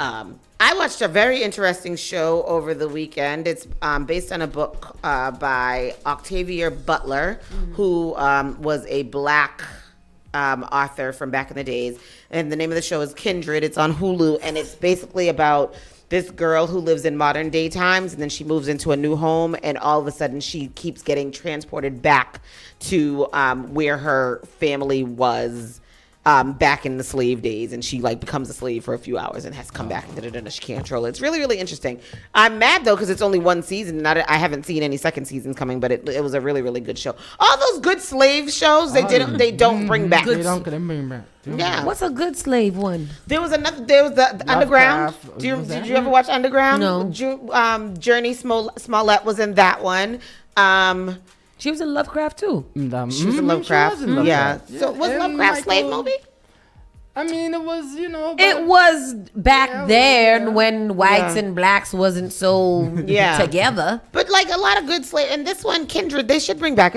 I watched a very interesting show over the weekend. It's based on a book by Octavia Butler, who was a black author from back in the days. And the name of the show is Kindred. It's on Hulu, and it's basically about this girl who lives in modern day times, and then she moves into a new home, and all of a sudden she keeps getting transported back to where her family was back in the slave days, and she becomes a slave for a few hours and has to come back and she can't control it. It's really, really interesting. I'm mad though because it's only one season and I haven't seen any second seasons coming, but it was a really, really good show. All those good slave shows they don't bring back. They don't bring back. Yeah. What's a good slave one? There was the Underground. Did you ever watch Underground? No. Journey Smollett was in that one. She was in Lovecraft too. She was in Lovecraft. Yeah. So was Lovecraft slave movie? I mean, it was, It was back there when whites and blacks wasn't so together. But like a lot of good slave, and this one, Kindred, they should bring back.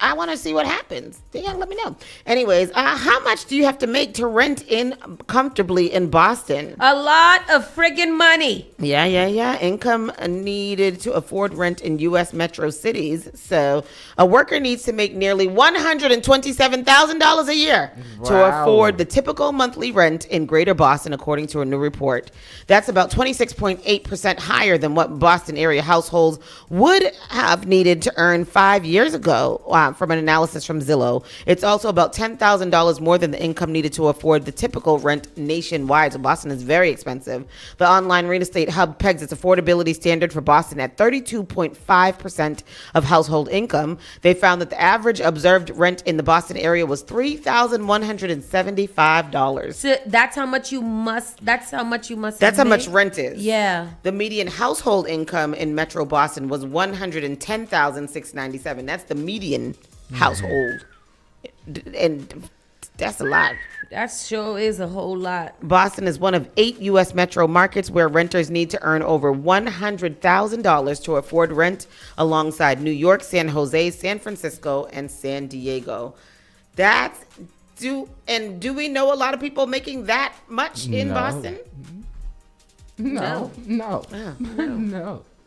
I want to see what happens. They gotta let me know. Anyways, how much do you have to make to rent in comfortably in Boston? A lot of friggin' money. Yeah. Income needed to afford rent in U.S. metro cities. So a worker needs to make nearly $127,000 a year to afford the typical monthly rent in Greater Boston, according to a new report. That's about 26.8% higher than what Boston area households would have needed to earn 5 years ago, from an analysis from Zillow. It's also about $10,000 more than the income needed to afford the typical rent nationwide. So Boston is very expensive. The online real estate hub pegs its affordability standard for Boston at 32.5% of household income. They found that the average observed rent in the Boston area was $3,175. So that's how much you must. That's how much rent is. Yeah. The median household income in Metro Boston was $110,697. That's the median household, and that's a lot. That sure is a whole lot. Boston is one of 8 U.S. metro markets where renters need to earn over $100,000 to afford rent, alongside New York, San Jose, San Francisco, and San Diego. Do we know a lot of people making that much in Boston? No.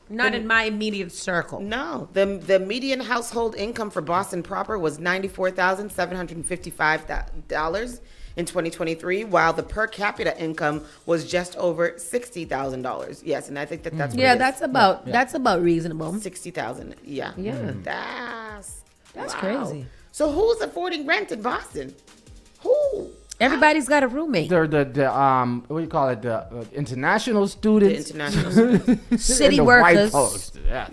Not in my immediate circle. No. The median household income for Boston proper was $94,755 in 2023, while the per capita income was just over $60,000. Yes, and I think that's that's about reasonable. 60,000. Yeah. Yeah. That's crazy. So who's affording rent in Boston? Who? Everybody's got a roommate. They're the what do you call it? The international students. The international city workers.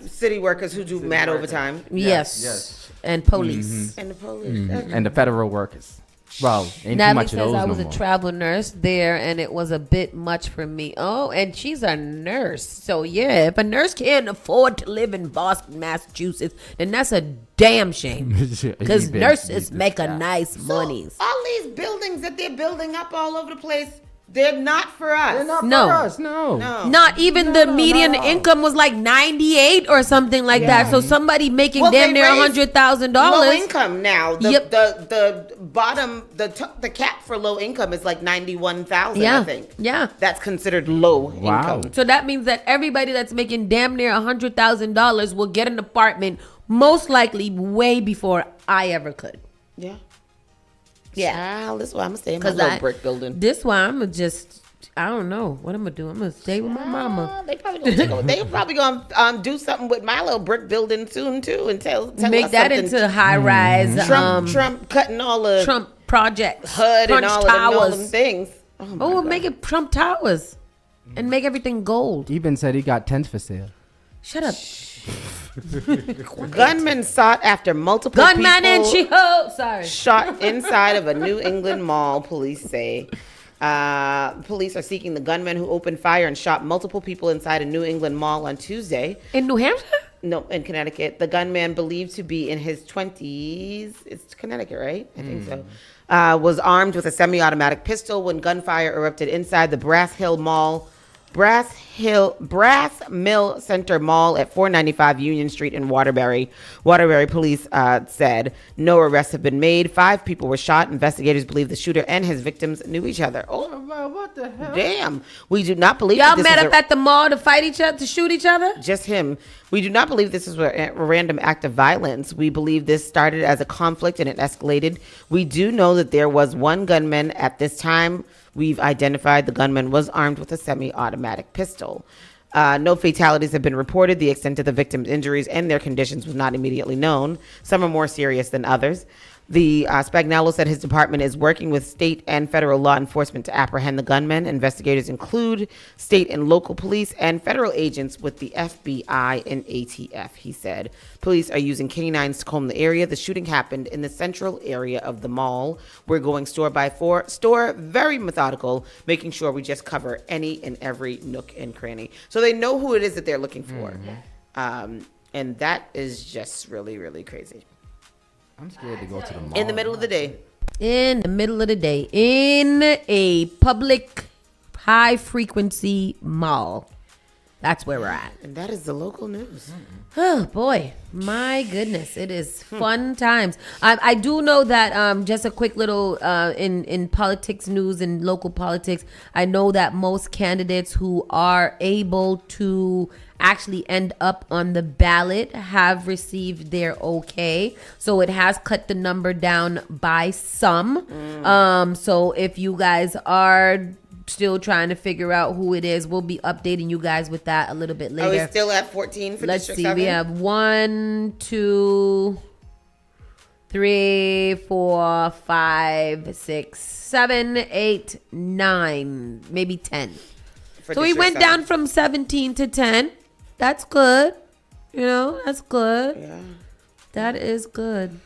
City workers who do mad overtime. Yes. And police. And the police. And the federal workers. Well, ain't Natalie too much says of those I was no a more. travel nurse there, and it was a bit much for me. Oh, and she's a nurse. So, yeah, if a nurse can't afford to live in Boston, Massachusetts, then that's a damn shame. Because nurses make a nice money. All these buildings that they're building up all over the place, they're not for us. They're not for us, no. Not even the median income was like 98 or something like that. So somebody making damn near $100,000. Low income now. The bottom, the cap for low income is like 91,000. I think. Yeah. That's considered low income. So that means that everybody that's making damn near $100,000 will get an apartment, most likely way before I ever could. Yeah. Yeah, that's why I'm gonna stay in my little brick building. This why I'm gonna I don't know what I'm gonna do. I'm gonna stay with my mama. They probably gonna take over. They probably gonna do something with my little brick building soon too, and tell make us that something. into high rise. Trump cutting all the Trump projects, HUD and all of them things. We'll make it Trump towers, and make everything gold. Even said he got tents for sale. Shut up. Gunmen sought after multiple gunman people and she-ho. Sorry. shot inside of a New England mall, police say. Police are seeking the gunman who opened fire and shot multiple people inside a New England mall on Tuesday. In New Hampshire? No, in Connecticut. The gunman, believed to be in his 20s, it's Connecticut, right? I think so. Was armed with a semi-automatic pistol when gunfire erupted inside the Brass Mill Center Mall at 495 Union Street in Waterbury. Waterbury police said no arrests have been made. 5 people were shot. Investigators believe the shooter and his victims knew each other. Oh, what the hell? Damn. We do not believe y'all met up at the mall to fight each other, to shoot each other? Just him. We do not believe this is a random act of violence. We believe this started as a conflict and it escalated. We do know that there was one gunman at this time. We've identified the gunman was armed with a semi-automatic pistol. No fatalities have been reported. The extent of the victim's injuries and their conditions was not immediately known. Some are more serious than others. The Spagnolo said his department is working with state and federal law enforcement to apprehend the gunman. Investigators include state and local police and federal agents with the FBI and ATF, he said. Police are using canines to comb the area. The shooting happened in the central area of the mall. We're going store by store, very methodical, making sure we just cover any and every nook and cranny. So they know who it is that they're looking for. And that is just really, really crazy. I'm scared to go to the mall. In the middle of the day. In the middle of the day. In a public high-frequency mall. That's where we're at. And that is the local news. Oh, boy. My goodness. It is fun times. I do know that just a quick little in politics news and local politics, I know that most candidates who are able to actually end up on the ballot have received their okay. So it has cut the number down by some. So if you guys are still trying to figure out who it is, we'll be updating you guys with that a little bit later. Are we still at 14 for Let's District see. 7? We have 1, 2, 3, 4, 5, 6, 7, 8, 9, maybe 10. So we went down from 17 to 10. That's good. You know, that's good. Yeah. That is good.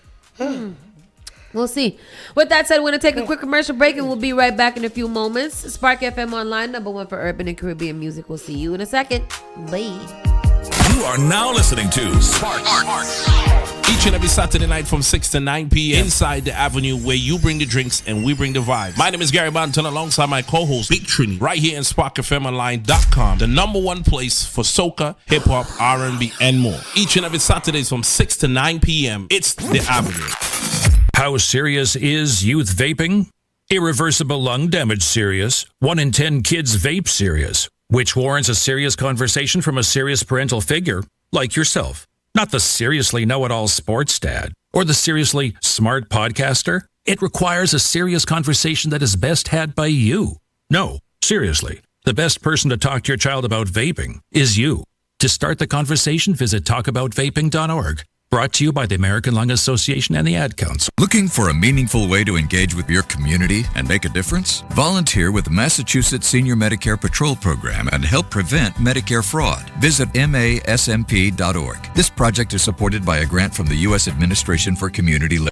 We'll see. With that said, we're going to take a quick commercial break and we'll be right back in a few moments. Spark FM Online, #1 for urban and Caribbean music. We'll see you in a second. Bye. You are now listening to Spark. Each and every Saturday night from 6 to 9 p.m. inside the Avenue, where you bring the drinks and we bring the vibes. My name is Gary Banton alongside my co-host Big Trini, right here in SparkFMOnline.com, the #1 place for soca, hip-hop, R&B, and more. Each and every Saturdays from 6 to 9 p.m. It's the Avenue. How serious is youth vaping? Irreversible lung damage serious. 1 in 10 kids vape serious, which warrants a serious conversation from a serious parental figure like yourself. Not the seriously know-it-all sports dad or the seriously smart podcaster. It requires a serious conversation that is best had by you. No, seriously, the best person to talk to your child about vaping is you. To start the conversation, visit talkaboutvaping.org. Brought to you by the American Lung Association and the Ad Council. Looking for a meaningful way to engage with your community and make a difference? Volunteer with the Massachusetts Senior Medicare Patrol Program and help prevent Medicare fraud. Visit masmp.org. This project is supported by a grant from the U.S. Administration for Community Living.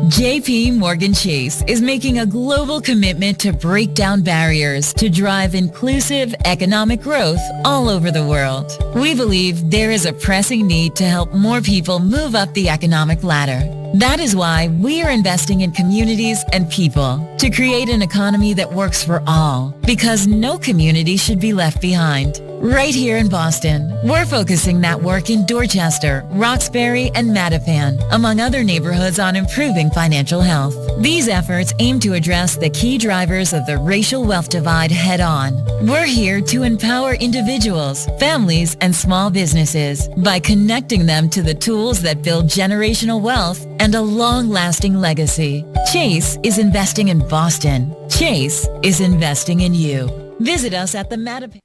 JP Morgan Chase is making a global commitment to break down barriers to drive inclusive economic growth all over the world. We believe there is a pressing need to help more people move up the economic ladder. That is why we are investing in communities and people to create an economy that works for all, because no community should be left behind. Right here in Boston, we're focusing that work in Dorchester, Roxbury, and Mattapan, among other neighborhoods, on improving financial health. These efforts aim to address the key drivers of the racial wealth divide head on. We're here to empower individuals, families, and small businesses by connecting them to the tools that build generational wealth and a long-lasting legacy. Chase is investing in Boston. Chase is investing in you. Visit us at the Mattapan.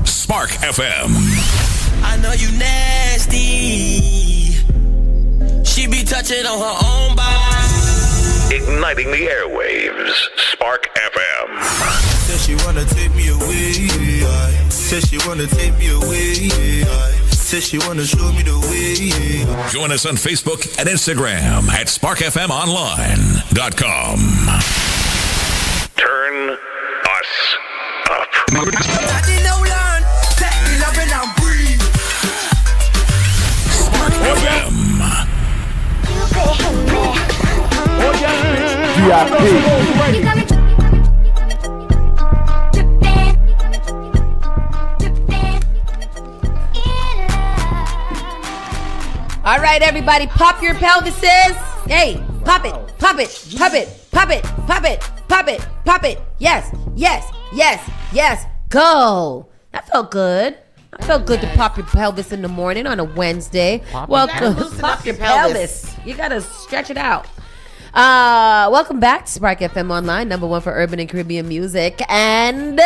Spark FM. I know you nasty. She be touching on her own body. Igniting the airwaves. Spark FM. Said she wanna take me away. Said she wanna take me away. Said she wanna show me the way. Join us on Facebook and Instagram at SparkFMOnline.com. Turn us up. Spark FM. All right, everybody, pop your pelvises. Hey, pop it, pop it, pop it, pop it, pop it, pop it, pop it. Yes, yes, yes, yes. Go. That felt good. I felt good to pop your pelvis in the morning on a Wednesday. Welcome. Pop your pelvis. You gotta stretch it out. Welcome back to Spark FM Online, #1 for urban and Caribbean music. And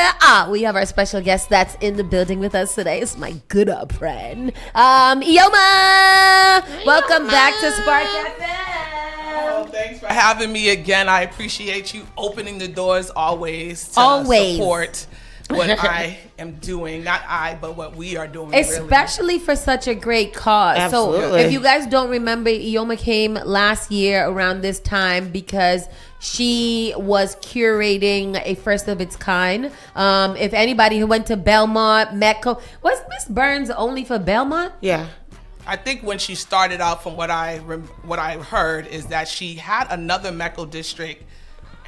we have our special guest that's in the building with us today. It's my good friend, Ioma. Welcome back to Spark FM. Oh, thanks for having me again. I appreciate you opening the doors always to support what I am doing. Not I, but what we are doing. Especially for such a great cause. Absolutely. So if you guys don't remember, Ioma came last year around this time because she was curating a first of its kind. If anybody who went to Belmont, Metco, was Miss Burns only for Belmont? Yeah. I think when she started out, from what I heard, is that she had another Mecco district,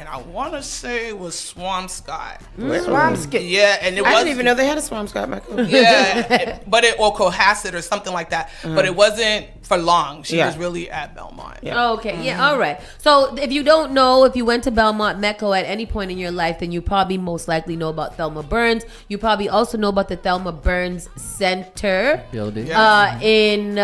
and I want to say it was Swampscott. Swampscott. Yeah, and I didn't even know they had a Swampscott Mecco. Yeah, or Cohasset or something like that. But it wasn't for long. She was really at Belmont. Yeah. Okay, yeah, all right. So if you don't know, if you went to Belmont Mecco at any point in your life, then you probably most likely know about Thelma Burns. You probably also know about the Thelma Burns Center building in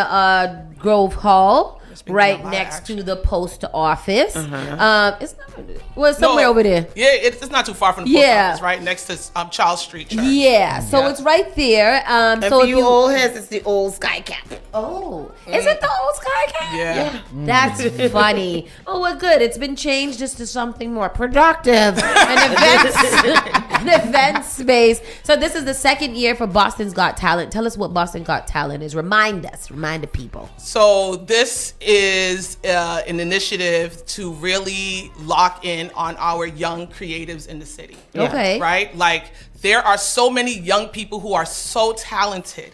Grove Hall. Right next to the post office. It's somewhere over there. Yeah, it's not too far from the post office. Right next to Charles Street Church. Yeah, so it's right there. So if you old heads, it's the old Sky Cap. Oh, is it the old Sky Cap? Yeah. That's funny. Oh, well, good. It's been changed just to something more productive. An event space. So this is the second year for Boston's Got Talent. Tell us what Boston Got Talent is. Remind the people. So this is an initiative to really lock in on our young creatives in the city. Okay. Right? Like, there are so many young people who are so talented.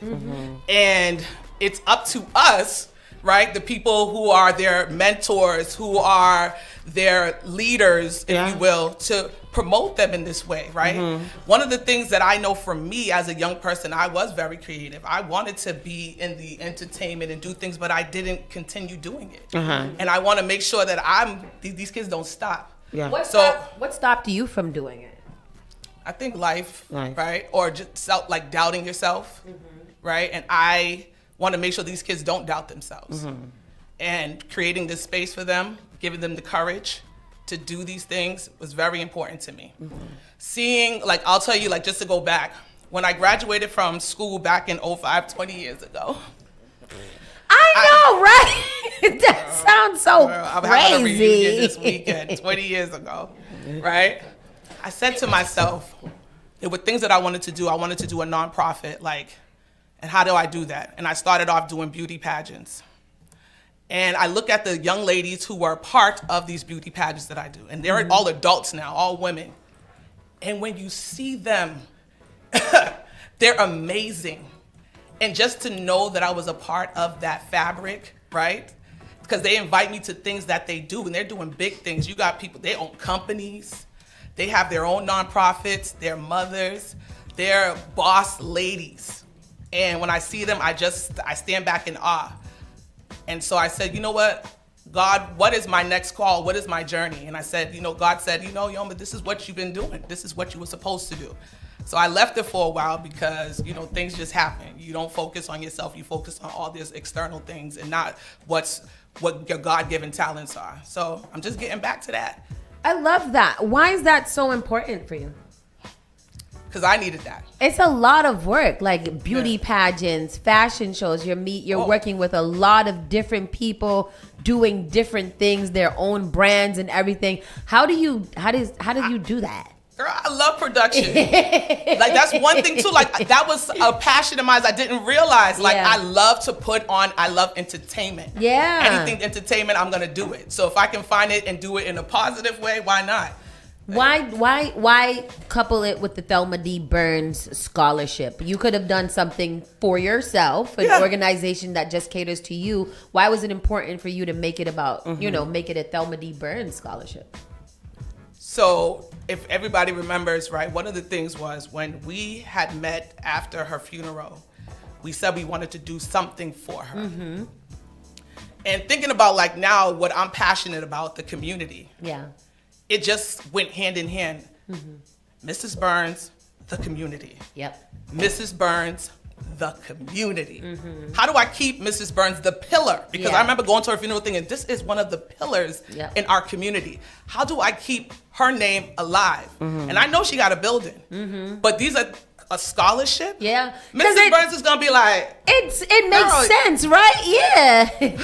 And it's up to us, right? The people who are their mentors, who are their leaders, if you will, to promote them in this way, right? One of the things that I know for me as a young person, I was very creative. I wanted to be in the entertainment and do things, but I didn't continue doing it. And I want to make sure that these kids don't stop. What stopped you from doing it? I think life, right? Or just doubting yourself, right? And I want to make sure these kids don't doubt themselves. And creating this space for them, giving them the courage to do these things was very important to me. Seeing, I'll tell you, just to go back, when I graduated from school back in 2005, 20 years ago. I know, right? That sounds so I'm crazy. having a reunion this weekend, 20 years ago, right? I said to myself, there were things that I wanted to do. I wanted to do a nonprofit, and how do I do that? And I started off doing beauty pageants. And I look at the young ladies who were part of these beauty pageants that I do. And they're all adults now, all women. And when you see them, they're amazing. And just to know that I was a part of that fabric, right? Because they invite me to things that they do, and they're doing big things. You got people, they own companies. They have their own nonprofits. They're mothers. They're boss ladies. And when I see them, I stand back in awe. And so I said, you know what, God, what is my next call? What is my journey? And I said, God said, Yoma, this is what you've been doing. This is what you were supposed to do. So I left it for a while because, things just happen. You don't focus on yourself. You focus on all these external things and not what your God-given talents are. So I'm just getting back to that. I love that. Why is that so important for you? Because I needed that. It's a lot of work, like beauty pageants, fashion shows. You're working with a lot of different people doing different things, their own brands and everything. How do you do that? Girl, I love production. That's one thing too. That was a passion of mine I didn't realize. I love to put on. I love entertainment. Yeah. Anything entertainment, I'm gonna do it. So if I can find it and do it in a positive way, why not? Why couple it with the Thelma D. Burns scholarship? You could have done something for yourself, an organization that just caters to you. Why was it important for you to make it about, make it a Thelma D. Burns scholarship? So if everybody remembers, right, one of the things was when we had met after her funeral, we said we wanted to do something for her. And thinking about now what I'm passionate about, the community. Yeah. It just went hand in hand. Mrs. Burns, the community. Yep. Mrs. Burns, the community. How do I keep Mrs. Burns the pillar? Because I remember going to her funeral thing, and this is one of the pillars in our community. How do I keep her name alive? And I know she got a building, but these are a scholarship. Yeah, Mrs. Burns is gonna be like, it makes sense, right? Yeah.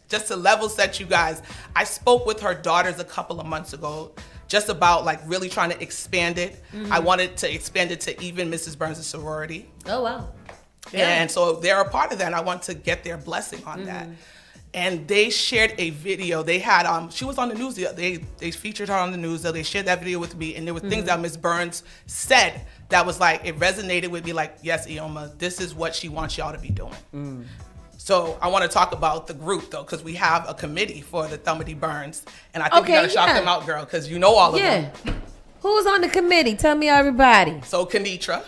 Just to level set you guys, I spoke with her daughters a couple of months ago just about really trying to expand it. I wanted to expand it to even Mrs. Burns' sorority. Oh, wow. Yeah. And so they're a part of that, and I want to get their blessing on that. and they shared a video. They had she was on the news. They featured her on the news. So they shared that video with me, and there were things that Ms. Burns said that was like, it resonated with me. Like, yes, Ioma, this is what she wants y'all to be doing. So I want to talk about the group though, because we have a committee for the Thelma D. Burns, and I think you gotta shout them out, girl, because you know all of them. Who's on the committee? Tell me everybody. So Kenitra.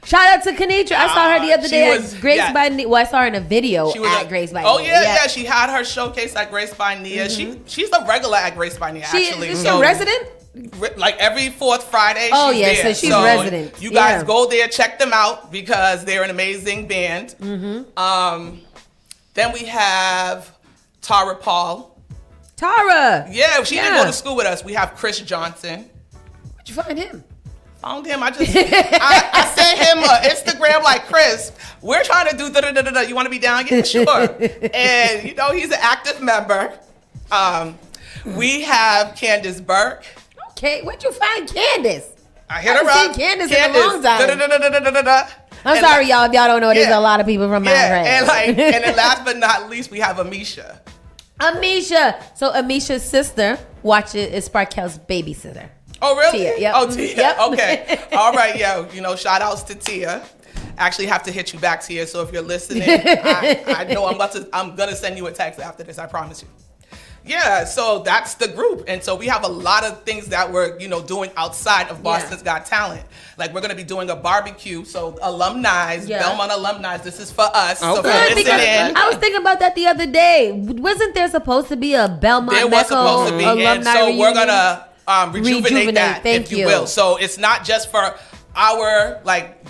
Shout out to Kenitra. I saw her the other day at Grace by Nia. Well, I saw her in a video at Grace by Nia. Oh, yeah. She had her showcase at Grace by Nia. She's a regular at Grace by Nia, actually. Is she a resident? Like every fourth Friday, she's there. So she's resident. You guys go there, check them out, because they're an amazing band. Then we have Tara Paul. Tara! Yeah, she didn't go to school with us. We have Chris Johnson. Where'd you find him? Found him. I sent him an Instagram like, Chris, we're trying to do da-da-da-da-da. You want to be down? Yeah, sure. And, he's an active member. We have Candace Burke. Okay, where'd you find Candace? I hit her up. Candace in a long time. Da-da-da-da-da-da-da. I'm sorry, y'all. If y'all don't know, there's a lot of people from my friends. And then last but not least, we have Amisha. So Amisha's sister is Sparkel's babysitter. Oh, really? Tia. Yep. Oh, Tia. Yep. Okay. All right, shout outs to Tia. Actually have to hit you back, Tia. So if you're listening, I know I'm gonna send you a text after this. I promise you. Yeah, so that's the group. And so we have a lot of things that we're, doing outside of Boston's Got Talent. Like, we're going to be doing a barbecue. So alumni, Belmont alumni, this is for us. Okay. So listen in. I was thinking about that the other day. Wasn't there supposed to be a Belmont There was supposed to be. And so reunion? we're going to rejuvenate that, if you will. So it's not just for our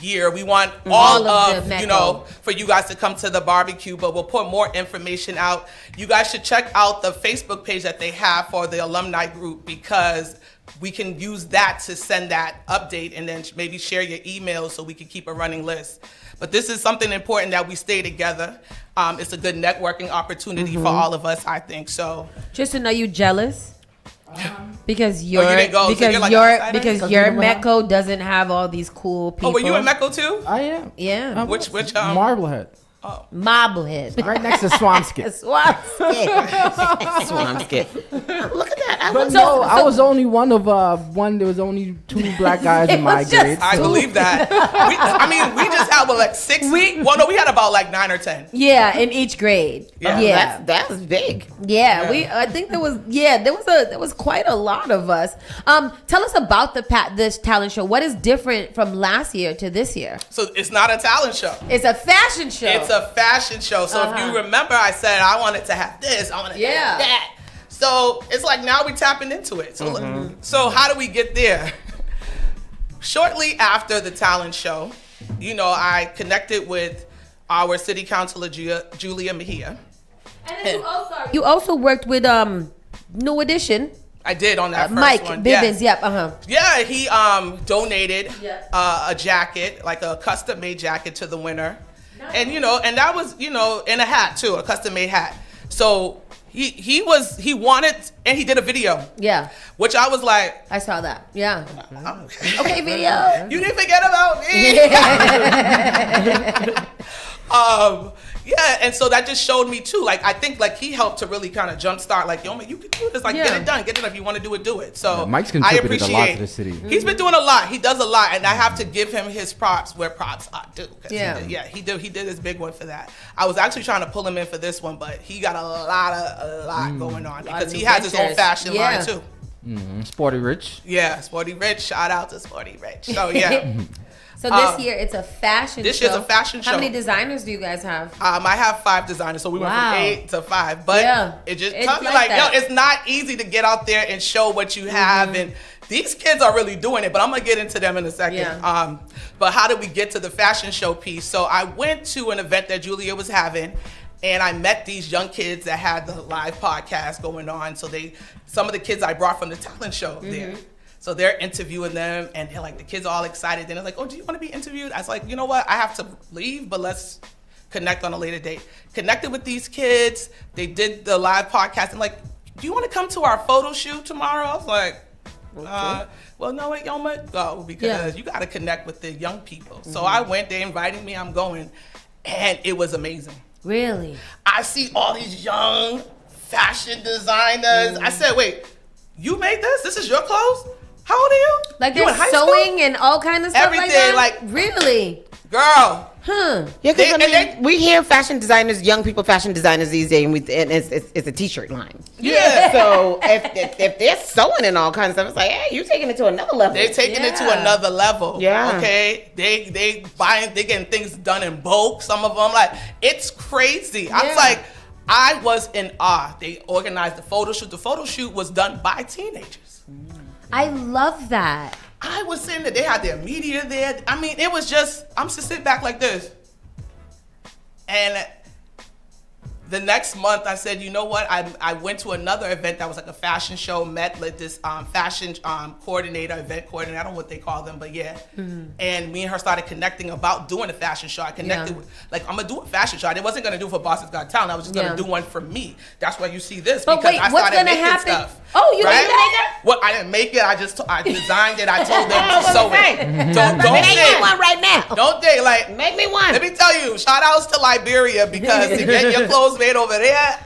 year. We want all of for you guys to come to the barbecue, but we'll put more information out. You guys should check out the Facebook page that they have for the alumni group, because we can use that to send that update, and then maybe share your emails so we can keep a running list. But this is something important that we stay together. It's a good networking opportunity for all of us, I think. So just to know, you jealous? Because your Metco doesn't have all these cool people. Oh, were you in Metco too? I am. Yeah. Which Marblehead. Oh. Marblehead. Right next to Swampscott. Swampscott. Look at that. I was only one of one. There was only 2 black guys in my grade. I believe that. We just had 6. We had about 9 or 10. Yeah, in each grade. Yeah. That's big. Yeah, I think there was quite a lot of us. Tell us about this talent show. What is different from last year to this year? So it's not a talent show. It's a fashion show. It's a fashion show. So if you remember, I said I wanted to have this, I wanted to have that. So it's now we're tapping into it. So, so how do we get there? Shortly after the talent show, I connected with our city councilor, Julia Mejia. And then you also worked with New Edition. I did on that first Mike one. Bivens, yes. Yep, Yeah, he donated a jacket, a custom made jacket to the winner. Nice. And and that was in a hat too, a custom made hat. So he wanted, and he did a video. Yeah. Which I was like, I saw that. Yeah. Okay, video. You didn't forget about me. Yeah, and so that just showed me too. I think he helped to really kind of jumpstart. Yo, man, you can do this. Get it done. Get it done. If you want to do it, do it. So Mike's contributed a lot to the city. He's been doing a lot. He does a lot, and I have to give him his props where props are due. He did his big one for that. I was actually trying to pull him in for this one, but he got a lot going on because he has his own fashion line too. Sporty Rich. Yeah, Sporty Rich. Shout out to Sporty Rich. So yeah. So this year it's a fashion show. This year's a fashion show. How many designers do you guys have? I have 5 designers, so we went from 8 to 5. But it just taught me it's not easy to get out there and show what you have. And these kids are really doing it, but I'm gonna get into them in a second. Yeah. But how did we get to the fashion show piece? So I went to an event that Julia was having, and I met these young kids that had the live podcast going on. So some of the kids I brought from the talent show there. So they're interviewing them, and they're the kids are all excited. And they're like, oh, do you want to be interviewed? I was like, you know what? I have to leave, but let's connect on a later date. Connected with these kids. They did the live podcast. And do you want to come to our photo shoot tomorrow? I was like, well, no, wait, Yoma, go, because you got to connect with the young people. So I went, they invited me, I'm going. And it was amazing. Really? I see all these young fashion designers. I said, wait, you made this? This is your clothes? How old are you? Like you they're sewing and all kind of stuff Everything, like that? Really? Girl. Huh. Yeah, because we hear fashion designers, young people fashion designers these days, and it's a t-shirt line. Yeah. So if they're sewing and all kinds of stuff, it's like, hey, you're taking it to another level. They're taking it to another level. Yeah. Okay. They getting things done in bulk. Some of them, like, it's crazy. I was like, I was in awe. They organized the photo shoot. The photo shoot was done by teenagers. I love that. I was sitting there. They had their media there. I mean, it was just, I'm just sit back like this. And the next month, I said, you know what? I went to another event that was like a fashion show, met with this fashion coordinator, event coordinator, I don't know what they call them, but yeah. Mm-hmm. And me and her started connecting about doing a fashion show. I connected with, like, I'm going to do a fashion show. I wasn't going to do it for Boston's Got Talent. I was just going to do one for me. That's why you see this, but because wait, I what's started gonna making happen? stuff. Oh, you right? didn't make it? Well, I didn't make it. I designed it. I told them to sew it. Don't Make say me one right now. Don't they like make me one? Let me tell you, shout outs to Liberia, because to get your clothes made over there.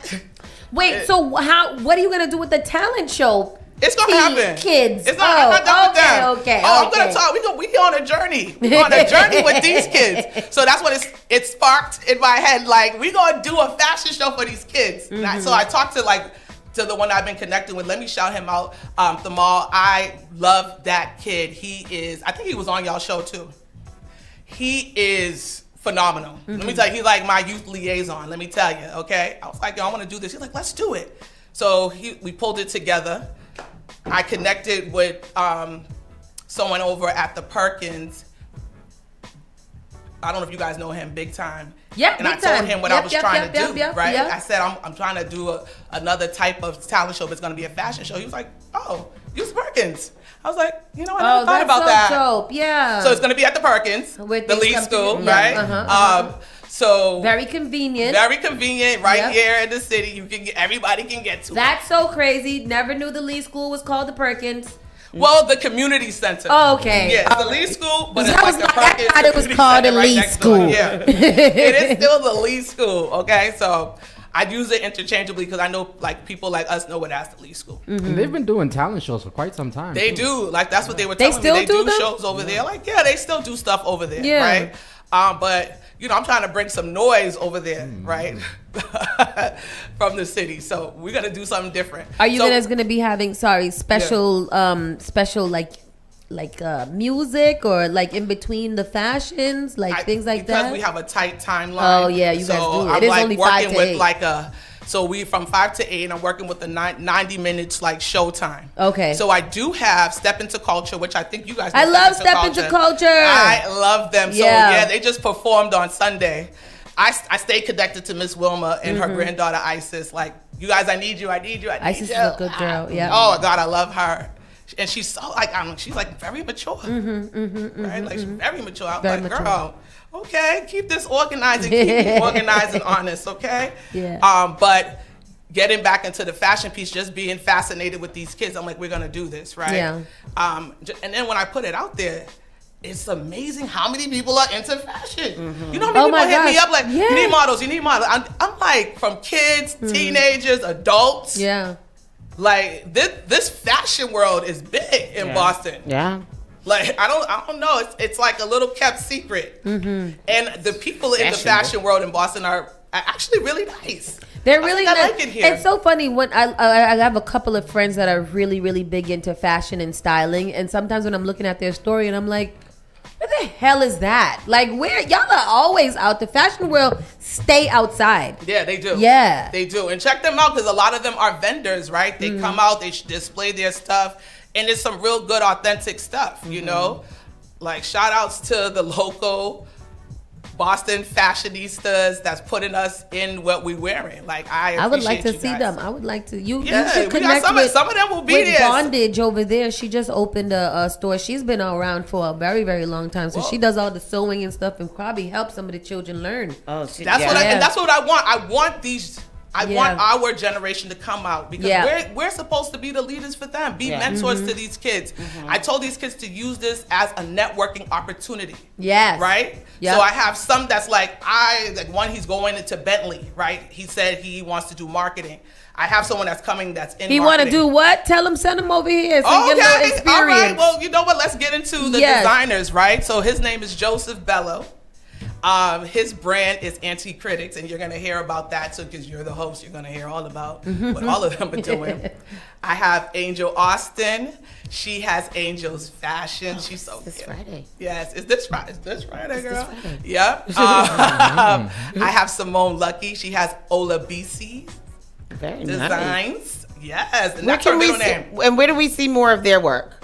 Wait, so what are you gonna do with the talent show? It's gonna happen. Kids. It's not, I'm not done with them. Okay. I'm gonna talk. We on a journey. We're on a journey with these kids. So that's what it sparked in my head. Like, we gonna do a fashion show for these kids. Mm-hmm. So I talked to the one I've been connecting with. Let me shout him out, Thamal. I love that kid. I think he was on y'all show too. He is phenomenal. Mm-hmm. Let me tell you, he's like my youth liaison. Let me tell you, okay? I was like, yo, I want to do this. He's like, let's do it. So we pulled it together. I connected with someone over at the Perkins. I don't know if you guys know him, Big Time. Yeah, and I told him what I was trying to do, right? I said, I'm trying to do another type of talent show, but it's going to be a fashion show. He was like, oh, use Perkins. I was like, you know, I never thought about that. Dope. Yeah. So it's going to be at the Perkins, with the Lee School, right? So very convenient. Very convenient, right here in the city. Everybody can get to. That's so crazy. Never knew the Lee School was called the Perkins. Well, the community center. Oh, okay. Yeah, it's the Lee School, but it's like the Perkins. I thought it was called the Lee School. Yeah, it is still the Lee School. Okay, so I use it interchangeably because I know, like, people like us know it as the Lee School. Mm-hmm. And they've been doing talent shows for quite some time. They do. Like, that's what they were telling me. They do shows over there. Like, yeah, they still do stuff over there, right? But you know, I'm trying to bring some noise over there, right? From the city. So we're gonna do something different. Are you guys gonna be having special music or like in between the fashions, like things like that? Because we have a tight timeline. Oh yeah, you guys do. It is like only working 5 to with 8. like so we from 5 to 8, and I'm working with the 90 minutes like showtime. Okay. So I do have Step Into Culture, which I think you guys know. I love Step Into Culture. I love them. So yeah, they just performed on Sunday. I stay connected to Miss Wilma and her granddaughter Isis. Like, you guys, I need you. Isis is a good girl. Yeah. Oh God, I love her. And she's so like, she's like very mature, right? Like, she's very mature. I was like, mature. Girl, okay, keep this organizing, keep me organized and honest, okay? Yeah. But getting back into the fashion piece, just being fascinated with these kids, I'm like, we're gonna do this, right? Yeah. And then when I put it out there, it's amazing how many people are into fashion. You know how many people hit me up like, you need models, you need models. I'm like, from kids, teenagers, adults. Yeah. Like, this fashion world is big in Boston. Yeah. Like, I don't know. It's like a little kept secret. And the people in the fashion world in Boston are actually really nice. They're really nice. I like it here. It's so funny when I have a couple of friends that are really, really big into fashion and styling, and sometimes when I'm looking at their story and I'm like, what the hell is that? Like, where y'all are always out. The fashion world stay outside. Yeah, they do. Yeah, they do. And check them out, because a lot of them are vendors, right? They come out, they display their stuff, and it's some real good, authentic stuff. You know, like, shout outs to the local Boston fashionistas that's putting us in what we're wearing. Like, I would like to see guys. them. I would like to. You Yeah, should we connect got with some of them will be with there. Bondage over there. She just opened a store. She's been around for a very, very long time. So she does all the sewing and stuff, and probably help some of the children learn. That's what I want. I want these I want our generation to come out because we're supposed to be the leaders for them, be mentors to these kids. I told these kids to use this as a networking opportunity. Yes. Right? Yep. So I have some that's like one, he's going into Bentley, right? He said he wants to do marketing. I have someone that's coming that's in He want to do what? Tell him, send him over here so he get a little experience. All right. Well, you know what? Let's get into the designers, right? So his name is Joseph Bello. His brand is Anti-Critics, and you're going to hear about that. So because you're the host, you're going to hear all about what all of them are doing. I have Angel Austin. She has Angel's Fashion. She's so this Friday. Yes, it's this Friday. It's this Friday, girl. This Friday. Yep. I have Simone Lucky. She has Ola BC. Very Designs. Nice. Yes, and that's her middle name. And where do we see more of their work?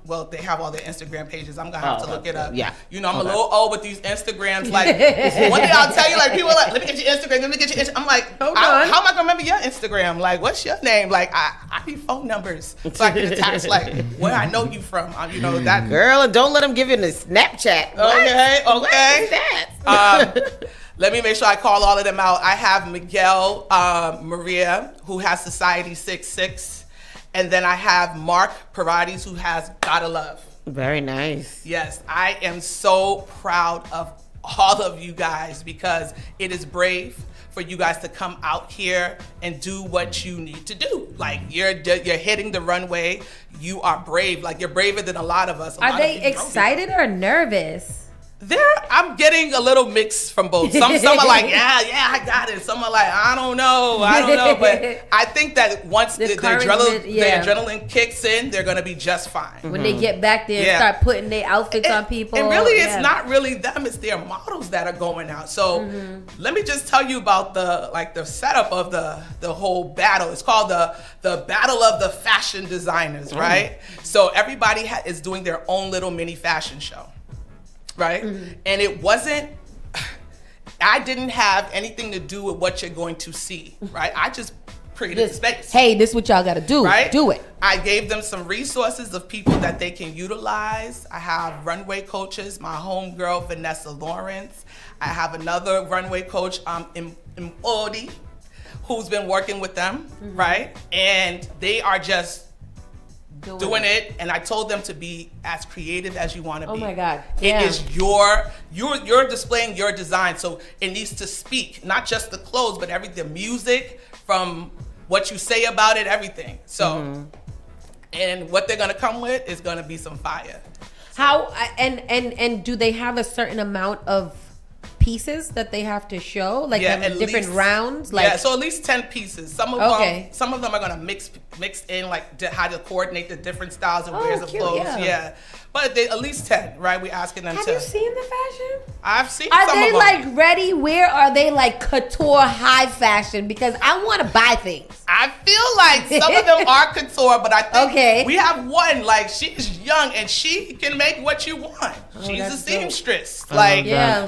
Well, they have all their Instagram pages. I'm gonna have to look it up. Yeah. You know, I'm a little old with these Instagrams. Like, one day I'll tell you, like, people are like, let me get your Instagram, let me get your Instagram. I'm like, how am I gonna remember your Instagram? Like, what's your name? Like, I need phone numbers so I can attach, like, where I know you from. You know, that. Girl, and don't let them give you the Snapchat. Okay. What is that? Let me make sure I call all of them out. I have Miguel Maria, who has Society 66. And then I have Mark Paredes, who has Gotta Love. Very nice. Yes, I am so proud of all of you guys because it is brave for you guys to come out here and do what you need to do. Like, you're hitting the runway. You are brave. Like, you're braver than a lot of us. Are they excited or nervous? I'm getting a little mix from both. Some are like, yeah, I got it. Some are like, I don't know. But I think that once the adrenaline kicks in, they're gonna be just fine. When they get back there and start putting their outfits on people. And really, it's not really them; it's their models that are going out. So let me just tell you about the setup of the whole battle. It's called the Battle of the Fashion Designers, right? So everybody is doing their own little mini fashion show. Right? And it wasn't, I didn't have anything to do with what you're going to see, right? I just created the space. Hey, this is what y'all got to do. Right? Do it. I gave them some resources of people that they can utilize. I have runway coaches, my homegirl, Vanessa Lawrence. I have another runway coach, Odi, who's been working with them, right? And they are just doing it, and I told them to be as creative as you want to be. Oh my God. It is you're displaying your design, so it needs to speak, not just the clothes, but the music, from what you say about it, everything. So, and what they're gonna come with is gonna be some fire. How and do they have a certain amount of pieces that they have to show, like different rounds? Like, so at least 10 pieces. Some of them are gonna mix in, like how to coordinate the different styles and wears of clothes. Yeah. But at least 10, right? We're asking them Have you seen the fashion? I've seen some of them. Are they like ready? Where are they like couture high fashion? Because I want to buy things. I feel like some of them are couture, but I think we have one, like, she's young and she can make what you want. She's a seamstress.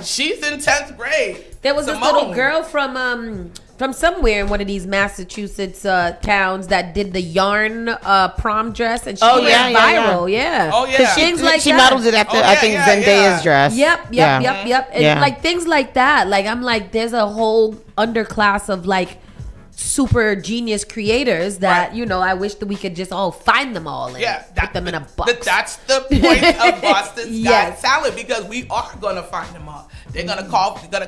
She's in 10th grade. There was this little girl from somewhere in one of these Massachusetts towns that did the yarn prom dress, and she went viral. She modeled it after I think Zendaya's dress. Yep. And like things like that. Like, I'm like, there's a whole underclass of like super genius creators that I wish that we could just all find them all and put them in a box. That's the point of Boston's Got Talent, because we are gonna find them all. They're gonna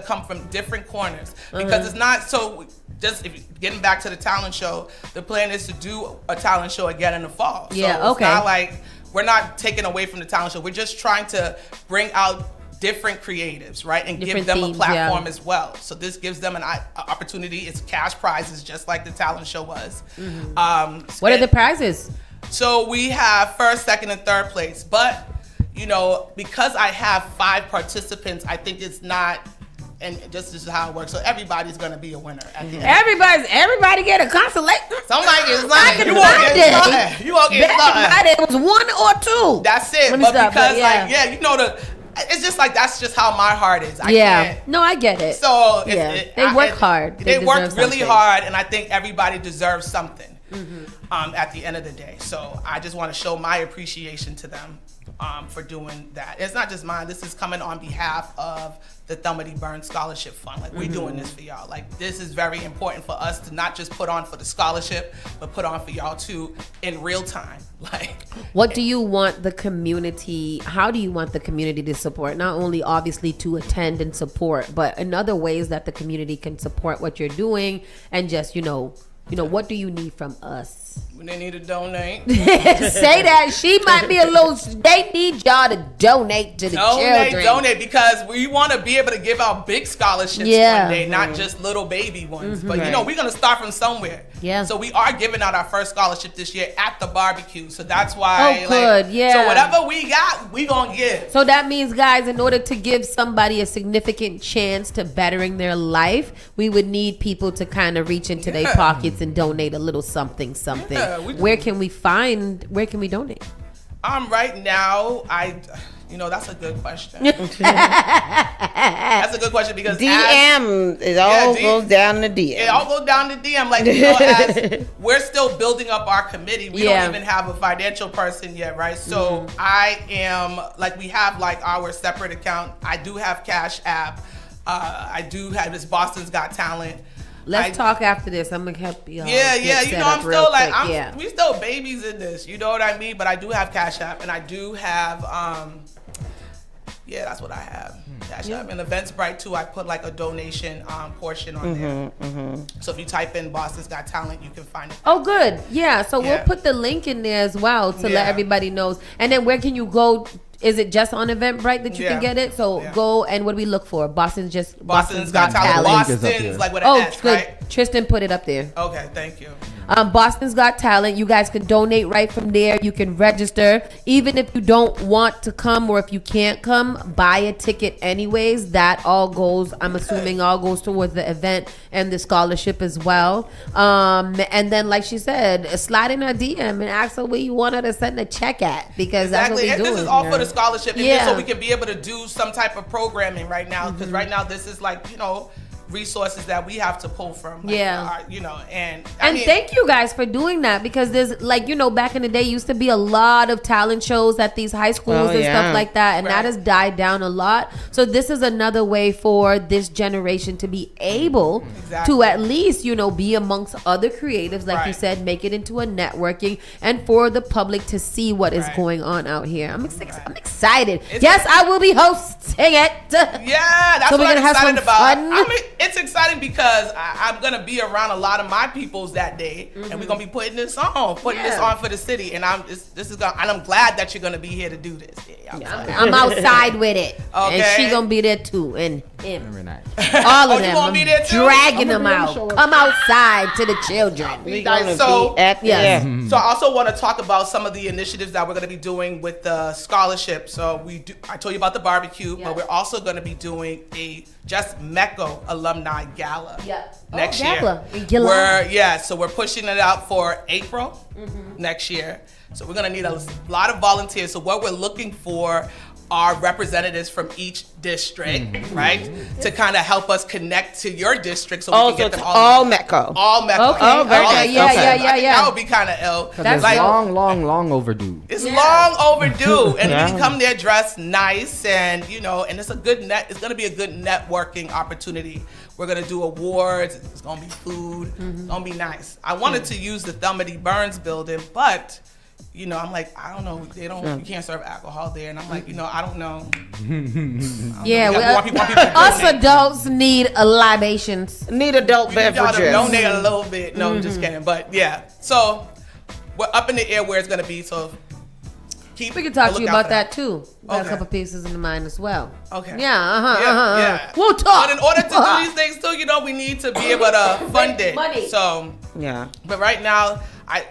come from different corners, because it's not so. Just getting back to the talent show, the plan is to do a talent show again in the fall. So it's not like we're not taking away from the talent show. We're just trying to bring out different creatives, right, and give them a platform as well. So this gives them an opportunity. It's cash prizes, just like the talent show was. What are the prizes? So we have first, second, and third place. But because I have 5 participants, I think it's not. And this is how it works. So everybody's gonna be a winner at the end. Everybody get a consolation. Somebody get something. You won't get something. You won't get something. It was 1 or 2. That's it. But because it's just like, that's just how my heart is. I can't. No, I get it. So they work hard. They work really hard, and I think everybody deserves something at the end of the day. So I just want to show my appreciation to them. for doing that. It's not just mine. This is coming on behalf of the Thelma D. Burns Scholarship Fund. Like, we're doing this for y'all. Like, this is very important for us to not just put on for the scholarship, but put on for y'all too in real time. Like, what do you want the community, how do you want the community to support? Not only obviously to attend and support, but in other ways that the community can support what you're doing, and just, what do you need from us? When they need to donate. Say that. She might be a little, they need y'all to donate to the children. Donate, because we want to be able to give out big scholarships one day, not just little baby ones. But, we're going to start from somewhere. Yeah. So we are giving out our first scholarship this year at the barbecue. So that's why. Oh, good. Yeah. So whatever we got, we going to give. So that means, guys, in order to give somebody a significant chance to bettering their life, we would need people to kind of reach into their pockets and donate a little something. Yeah, where can we donate? Right now, that's a good question. That's a good question, because DM, it all goes down the DM. It all goes down the DM. Like, as we're still building up our committee, we don't even have a financial person yet, right? So I am, like, we have like our separate account. I do have Cash App. I do have this Boston's Got Talent. Let's talk after this. I'm gonna help you. I'm still like, we still babies in this. You know what I mean? But I do have Cash App, and I do have, that's what I have. Cash App. And Eventbrite too, I put like a donation portion on there. So if you type in Boston's Got Talent, you can find it. Oh, good. Yeah. So we'll put the link in there as well to let everybody know. And then where can you go? Is it just on Eventbrite that you can get it? So go, and what do we look for? Boston's Got Talent. Boston's like with an S, good. right? Tristan put it up there. Okay, thank you. Boston's Got Talent. You guys can donate right from there. You can register. Even if you don't want to come, or if you can't come, buy a ticket anyways. That all goes, I'm assuming, all goes towards the event and the scholarship as well. And then, like she said, slide in her DM and ask her where you want her to send a check at, because that's what we're doing. This is all for the scholarship, and so we can be able to do some type of programming right now, because right now this is like, resources that we have to pull from. Like, and thank you guys for doing that, because there's like, back in the day used to be a lot of talent shows at these high schools and stuff like that, and that has died down a lot. So this is another way for this generation to be able to at least, be amongst other creatives, like you said, make it into a networking, and for the public to see what is going on out here. I'm excited. I will be hosting it. Yeah, that's so what I'm excited about. Fun. It's exciting because I'm gonna be around a lot of my peoples that day, and we're gonna be putting this on for the city. And I'm glad that you're gonna be here to do this. I'm outside with it, and she gonna be there too, and him. Very nice. All of them. I'm dragging them out. Come outside to the children. So I also want to talk about some of the initiatives that we're gonna be doing with the scholarship. So I told you about the barbecue, but we're also gonna be doing a Just Mecco alumni gala next year. So we're pushing it out for April next year. So we're gonna need a lot of volunteers. So what we're looking for are representatives from each district, right? To kind of help us connect to your district, so we can get them all Mecco. All Mecco. Okay. Yeah. That would be kind of ill. That's like long overdue. It's long overdue, and you can come there dressed nice, and and it's a good It's gonna be a good networking opportunity. We're gonna do awards. It's gonna be food. It's gonna be nice. I wanted to use the Thelma D. Burns building, but I'm like, I don't know. You can't serve alcohol there, and I'm like, I don't know. Us adults need libations. Need adult beverages. Y'all to donate a little bit. No, I'm just kidding. But so we're up in the air where it's gonna be. So we can talk to you about that too. Got a couple pieces in the mind as well. Okay. Yeah. We'll talk. But in order to do these things too, we need to be able to fund it. Money. So But right now, I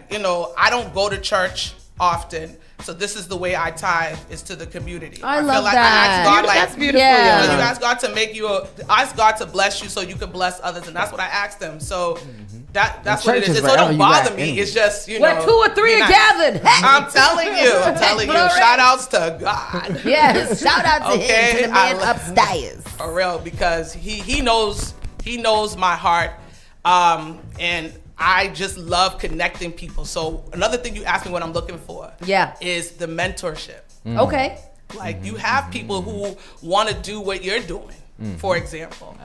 don't go to church often, so this is the way I tithe, is to the community. I love that. I ask God, that's beautiful. You ask God to make you ask God to bless you so you can bless others, and that's what I asked them. So that's what it is. So don't bother me. It's just where 2 or 3 are gathered. I'm telling you. Shout outs to God. Yes, shout out to him, to the man upstairs. For real, because he knows my heart, and I just love connecting people. So another thing you asked me what I'm looking for is the mentorship. Okay. Like you have people who want to do what you're doing. For example,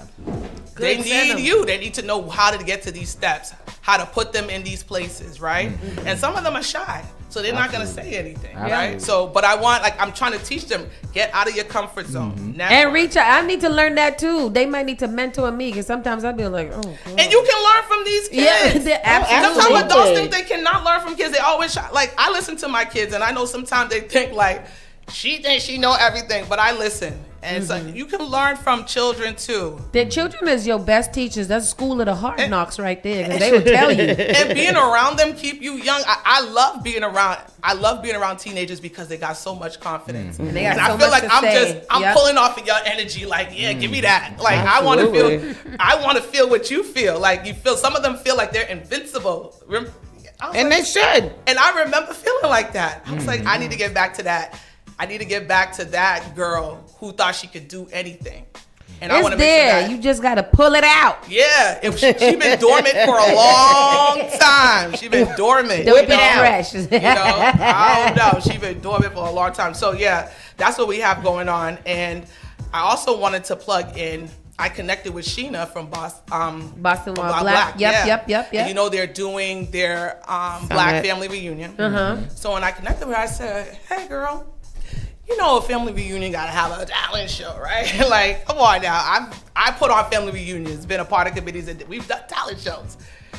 they need you. They need to know how to get to these steps, how to put them in these places, right? And some of them are shy, so they're not going to say anything, right? So, but I'm trying to teach them, get out of your comfort zone. And reach out. I need to learn that too. They might need to mentor me because sometimes I'll be like, oh, God. And you can learn from these kids. Yeah, absolutely. Sometimes adults think they cannot learn from kids. They always shy. Like I listen to my kids, and I know sometimes they think like she thinks she know everything, but I listen. And so you can learn from children too. The children is your best teachers. That's school of the hard knocks right there. 'Cause they will tell you. And being around them keep you young. I love being around. I love being around teenagers because they got so much confidence. And they got and so I feel much like to I'm pulling off of your energy. Like, yeah, give me that. Like I want to feel what you feel. Like you feel. Some of them feel like they're invincible. And they should. And I remember feeling like that. I was like, I need to get back to that. I need to get back to that girl who thought she could do anything. And I want to make sure that you just got to pull it out. Yeah, if she been dormant for a long time. She been dormant. Whip it fresh. I don't know. She been dormant for a long time. So yeah, that's what we have going on. And I also wanted to plug in. I connected with Sheena from Boston Black. Yep. And, they're doing their Black family reunion. So when I connected with her, I said, "Hey, girl. A family reunion gotta have a talent show, right? Like, come on now. I put on family reunions, been a part of committees that we've done talent shows."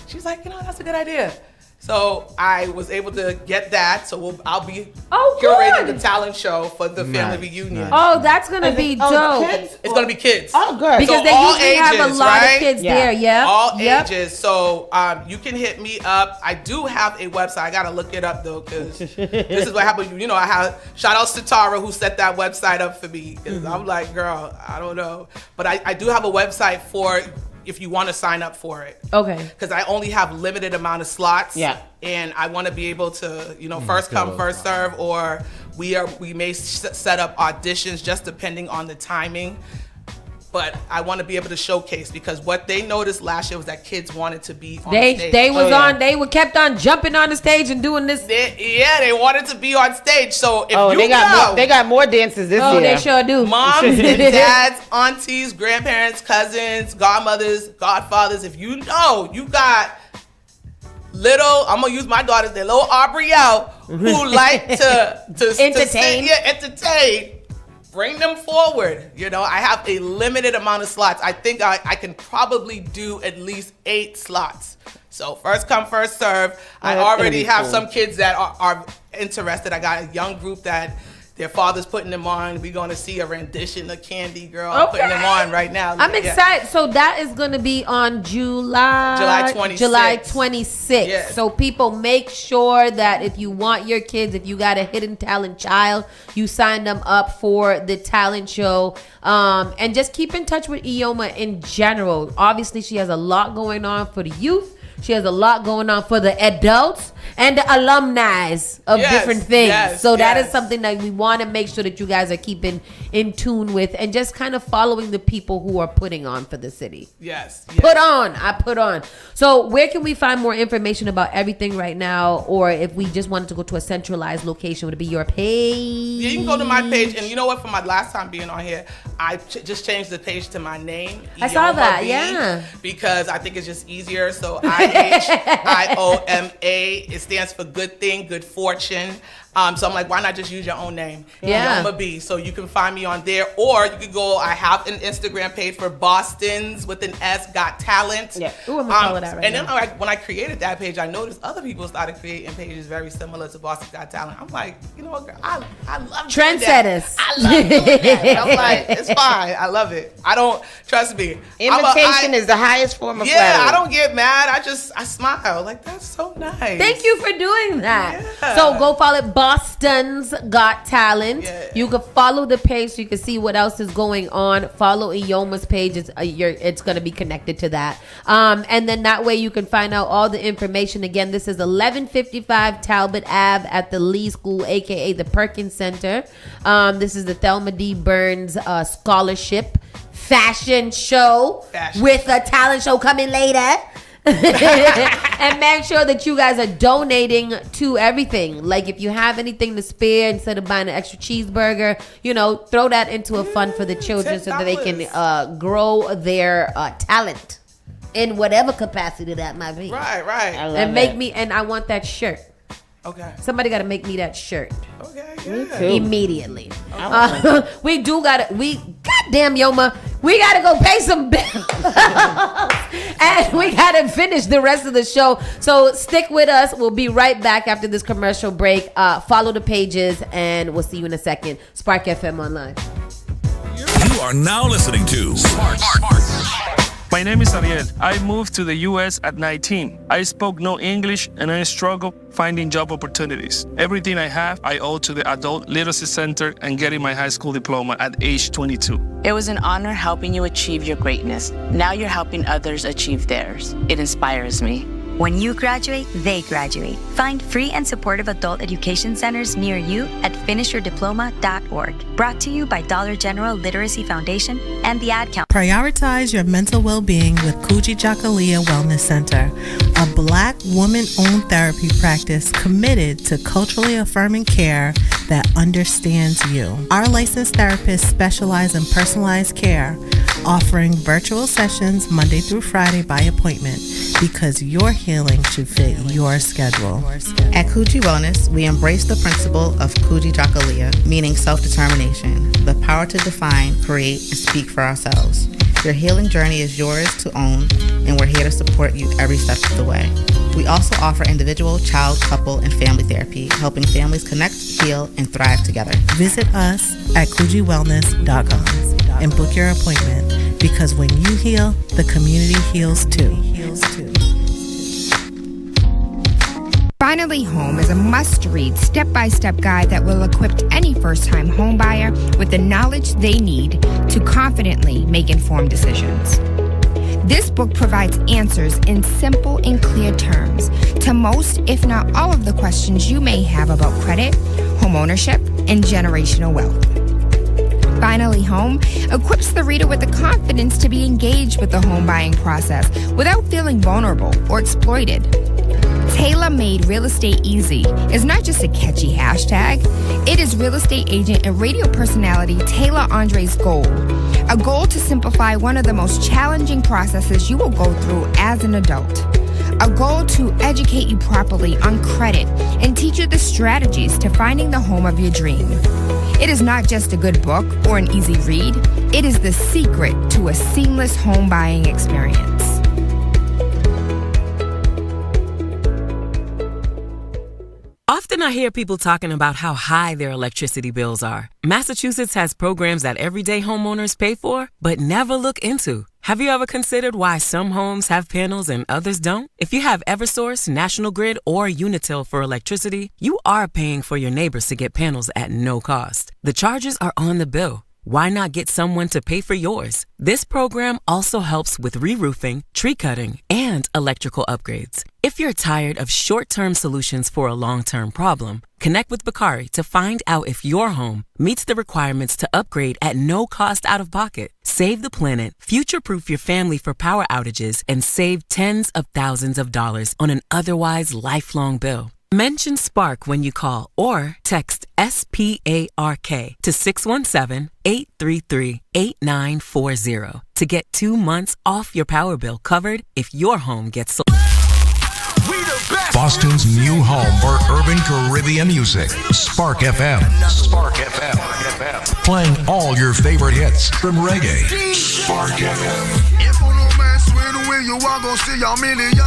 She's like, that's a good idea. So I was able to get that. So I'll be curating the talent show for the family reunion. Oh, that's gonna be dope. It's gonna be kids. Oh, good. Because so they all usually ages, have a lot right? of kids there. Yeah. All ages. So you can hit me up. I do have a website. I gotta look it up though, because this is what happened. I have shout out to Tara who set that website up for me. Because I'm like, girl, I don't know, but I do have a website for if you want to sign up for it. Okay. Because I only have limited amount of slots. Yeah. And I want to be able to, first come, first serve, or we may set up auditions just depending on the timing. But I want to be able to showcase, because what they noticed last year was that kids wanted to be on stage. They were kept on jumping on the stage and doing this. They wanted to be on stage. So if they got more dances this year. Oh, they sure do. Moms and dads, aunties, grandparents, cousins, godmothers, godfathers. If you got little, I'm gonna use my daughters, they're little Aubrey out, who like to entertain. Bring them forward. I have a limited amount of slots. I think I can probably do at least 8 slots. So first come, first serve. I already have some kids that are interested. I got a young group that their father's putting them on. We're going to see a rendition of Candy Girl. I'm putting them on right now. I'm excited. So that is going to be on July 26th. July 26th. Yes. So people, make sure that if you want your kids, if you got a hidden talent child, you sign them up for the talent show. And just keep in touch with Ioma in general. Obviously, she has a lot going on for the youth. She has a lot going on for the adults and the alumni of different things. So that is something that we want to make sure that you guys are keeping in tune with, and just kind of following the people who are putting on for the city. Yes. Put on. So where can we find more information about everything right now? Or if we just wanted to go to a centralized location, would it be your page? Yeah, you can go to my page. And you know what? For my last time being on here, I just changed the page to my name. I saw that, yeah. Because I think it's just easier. So IHIOMA, it stands for good thing, good fortune. So I'm like, why not just use your own name? Yeah. Ioma B. So you can find me on there, or you could go. I have an Instagram page for Boston's with an S Got Talent. Yeah. Ooh, I'm gonna follow that right and now. then when I created that page, I noticed other people started creating pages very similar to Boston's Got Talent. I'm like, you know what, girl, I love trendsetters. I love doing that. I'm like, it's fine. I love it. I don't trust me. Imitation is the highest form of flattery. I don't get mad. I smile. Like, that's so nice. Thank you for doing that. Yeah. So go follow Boston's Got Talent. Yeah. You can follow the page so you can see what else is going on. Follow Ioma's page. It's going to be connected to that. And then that way you can find out all the information. Again, this is 1155 Talbot Ave at the Lee School, aka the Perkins Center. This is the Thelma D. Burns Scholarship Fashion Show with a talent show coming later. And make sure that you guys are donating to everything. Like if you have anything to spare, instead of buying an extra cheeseburger, throw that into a fund for the children so that they can grow their talent in whatever capacity that might be. Right. And I want that shirt. Okay. Somebody got to make me that shirt. Okay. Yeah. Immediately. Goddamn Yoma, we gotta go pay some bills. And we gotta finish the rest of the show. So stick with us. We'll be right back after this commercial break. Follow the pages, and we'll see you in a second. Spark FM Online. You are now listening to Spark. My name is Ariel. I moved to the U.S. at 19. I spoke no English and I struggled finding job opportunities. Everything I have, I owe to the Adult Literacy Center and getting my high school diploma at age 22. It was an honor helping you achieve your greatness. Now you're helping others achieve theirs. It inspires me. When you graduate, they graduate. Find free and supportive adult education centers near you at finishyourdiploma.org. Brought to you by Dollar General Literacy Foundation and the Ad Council. Prioritize your mental well-being with Coogee Jackalia Wellness Center, a Black woman-owned therapy practice committed to culturally affirming care that understands you. Our licensed therapists specialize in personalized care, offering virtual sessions Monday through Friday by appointment, because your healing should fit your schedule. At Coogee Wellness, we embrace the principle of Coogee Jackalia, meaning self-determination, the power to define, create, and speak for ourselves. Your healing journey is yours to own, and we're here to support you every step of the way. We also offer individual, child, couple, and family therapy, helping families connect, heal, and thrive together. Visit us at CoogieWellness.com and book your appointment, because when you heal, the community heals too. Finally Home is a must-read, step-by-step guide that will equip any first-time homebuyer with the knowledge they need to confidently make informed decisions. This book provides answers in simple and clear terms to most, if not all, of the questions you may have about credit, home ownership, and generational wealth. Finally Home equips the reader with the confidence to be engaged with the home buying process without feeling vulnerable or exploited. Tailor-Made Real Estate Easy is not just a catchy hashtag. It is real estate agent and radio personality Taylor Andre's goal. A goal to simplify one of the most challenging processes you will go through as an adult. A goal to educate you properly on credit and teach you the strategies to finding the home of your dream. It is not just a good book or an easy read. It is the secret to a seamless home buying experience. Often I hear people talking about how high their electricity bills are. Massachusetts has programs that everyday homeowners pay for, but never look into. Have you ever considered why some homes have panels and others don't? If you have Eversource, National Grid, or Unitil for electricity, you are paying for your neighbors to get panels at no cost. The charges are on the bill. Why not get someone to pay for yours? This program also helps with re-roofing, tree cutting, and electrical upgrades. If you're tired of short-term solutions for a long-term problem, connect with Bakari to find out if your home meets the requirements to upgrade at no cost out of pocket. Save the planet, future-proof your family for power outages, and save tens of thousands of dollars on an otherwise lifelong bill. Mention Spark when you call or text SPARK to 617-833-8940 to get 2 months off your power bill covered if your home gets sold. Boston's new home for urban Caribbean music. Spark FM. Spark FM. Playing all your favorite hits from reggae. Spark FM. If you no mess with the way you are gonna see a million.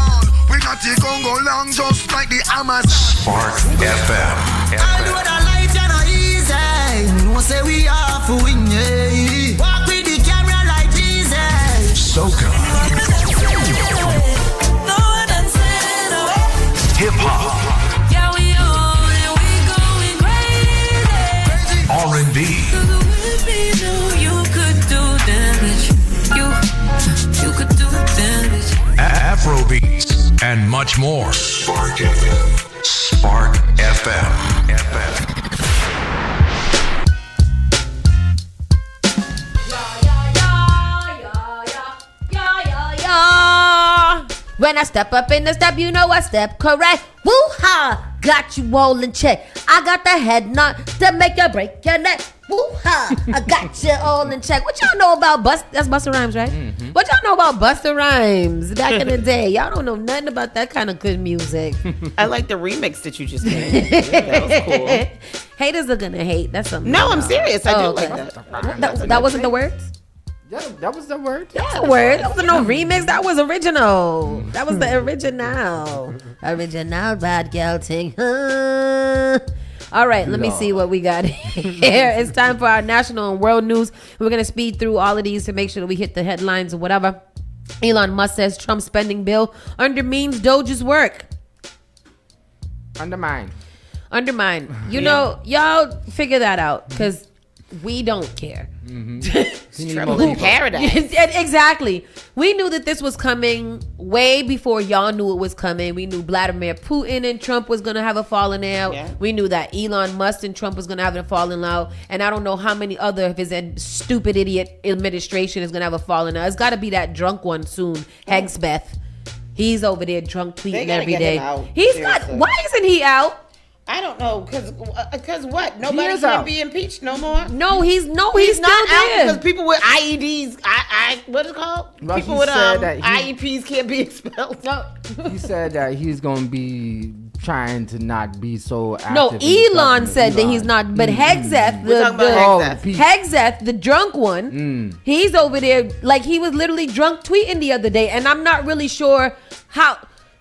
We got the Congo long just like the Amazon. Spark FM. I know that life is not easy. No say we are for win. Walk with the camera like Jesus. Soca. Hip hop. Yeah, we on and we going crazy. R&B. You could do damage. You could do damage. Afrobeats and much more. Spark FM. Spark FM. When I step up in the step, you know I step correct. Woo-ha, got you all in check. I got the head knot to make you break your neck. Woo-ha, I got you all in check. What y'all know about that's Busta Rhymes, right? Mm-hmm. What y'all know about Busta Rhymes back in the day? Y'all don't know nothing about that kind of good music. I like the remix that you just made. That was cool. Haters are gonna hate. That's something. No, I'm serious. I do like that. That wasn't the words? That was the word. That was the word. That was no remix. That was original. That was the original. Original bad girl thing. All right, let me see what we got here. It's time for our national and world news. We're going to speed through all of these to make sure that we hit the headlines or whatever. Elon Musk says Trump's spending bill undermines Doge's work. Undermine. You know, y'all figure that out because we don't care. Mm-hmm. Paradise. Exactly. We knew that this was coming way before y'all knew it was coming. We knew Vladimir Putin and Trump was going to have a falling out. Yeah. We knew that Elon Musk and Trump was going to have a falling out. And I don't know how many other of his stupid idiot administration is going to have a falling out. It's got to be that drunk one soon, Hegsbeth. He's over there drunk tweeting every day. He's seriously. Not. Why isn't he out? I don't know, cause what? Nobody can be impeached no more. No, he's not out because people with IEDs, what is it called? Well, people with IEPs can't be expelled. No, he said that he's gonna be trying to not be so active. No, Elon said that he's not, but Hegseth, Hegseth, the drunk one, he's over there like he was literally drunk tweeting the other day, and I'm not really sure how.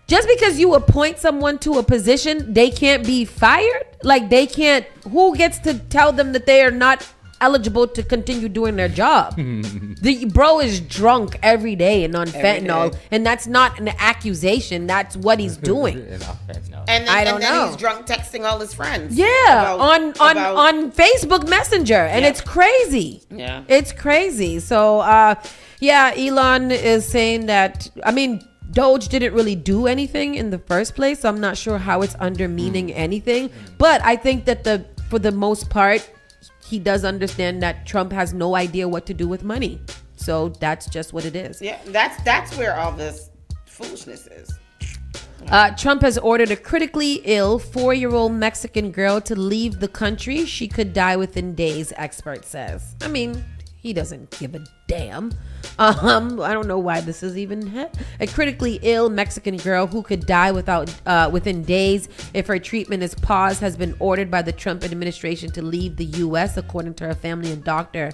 Just because you appoint someone to a position, they can't be fired? Like they can't, who gets to tell them that they are not eligible to continue doing their job? The bro is drunk every day and on fentanyl, and that's not an accusation. That's what he's doing. And then he's drunk texting all his friends. Yeah, on Facebook Messenger, and it's crazy. Yeah, it's crazy. So, Elon is saying that. I mean, Doge didn't really do anything in the first place, so I'm not sure how it's undermining anything. But I think that for the most part, he does understand that Trump has no idea what to do with money. So that's just what it is. Yeah, that's where all this foolishness is. Trump has ordered a critically ill 4-year-old Mexican girl to leave the country. She could die within days, expert says. I mean, he doesn't give a damn. I don't know why this is even a critically ill Mexican girl who could die within days if her treatment is paused has been ordered by the Trump administration to leave the U.S., according to her family and doctor.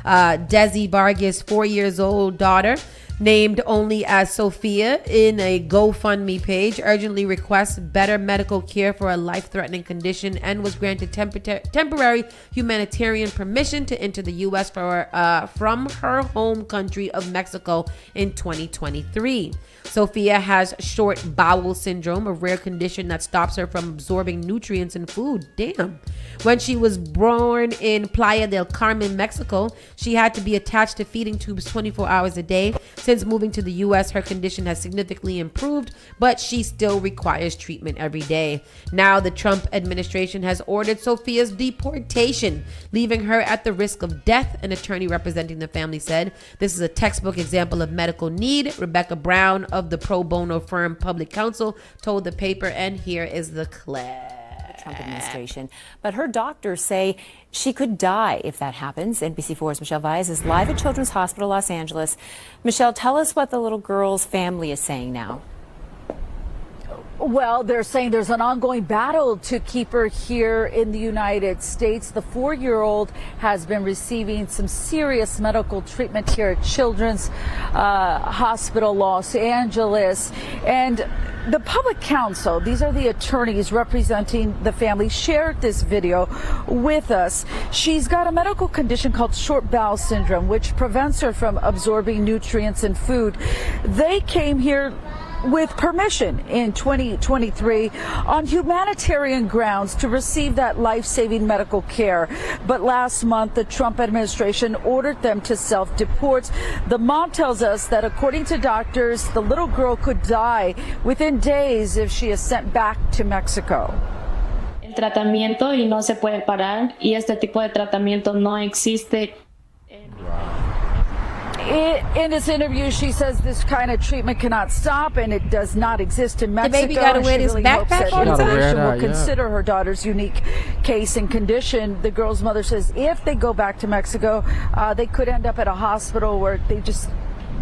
Desi Vargas' 4-year-old daughter, named only as Sophia in a GoFundMe page, urgently requests better medical care for a life-threatening condition and was granted temporary humanitarian permission to enter the U.S. from her home country of Mexico in 2023. Sophia has short bowel syndrome, a rare condition that stops her from absorbing nutrients in food. Damn. When she was born in Playa del Carmen, Mexico, she had to be attached to feeding tubes 24 hours a day. Since moving to the U.S., her condition has significantly improved, but she still requires treatment every day. Now, the Trump administration has ordered Sophia's deportation, leaving her at the risk of death, an attorney representing the family said. This is a textbook example of medical need. Rebecca Brown of the pro bono firm Public Counsel told the paper, and here is the clip. Trump administration. But her doctors say she could die if that happens. NBC4's Michelle Vyas is live at Children's Hospital Los Angeles. Michelle, tell us what the little girl's family is saying now. Well, they're saying there's an ongoing battle to keep her here in the United States. The 4-year-old has been receiving some serious medical treatment here at Children's Hospital Los Angeles. And the Public Counsel, these are the attorneys representing the family, shared this video with us. She's got a medical condition called short bowel syndrome, which prevents her from absorbing nutrients in food. They came here with permission in 2023 on humanitarian grounds to receive that life-saving medical care. But last month, the Trump administration ordered them to self-deport. The mom tells us that according to doctors, the little girl could die within days if she is sent back to Mexico. El tratamiento y no se puede parar y este tipo de tratamiento no existe. In this interview, she says this kind of treatment cannot stop and it does not exist in Mexico. The baby got to wear this backpack all the time? Will consider her daughter's unique case and condition. The girl's mother says if they go back to Mexico, they could end up at a hospital where they just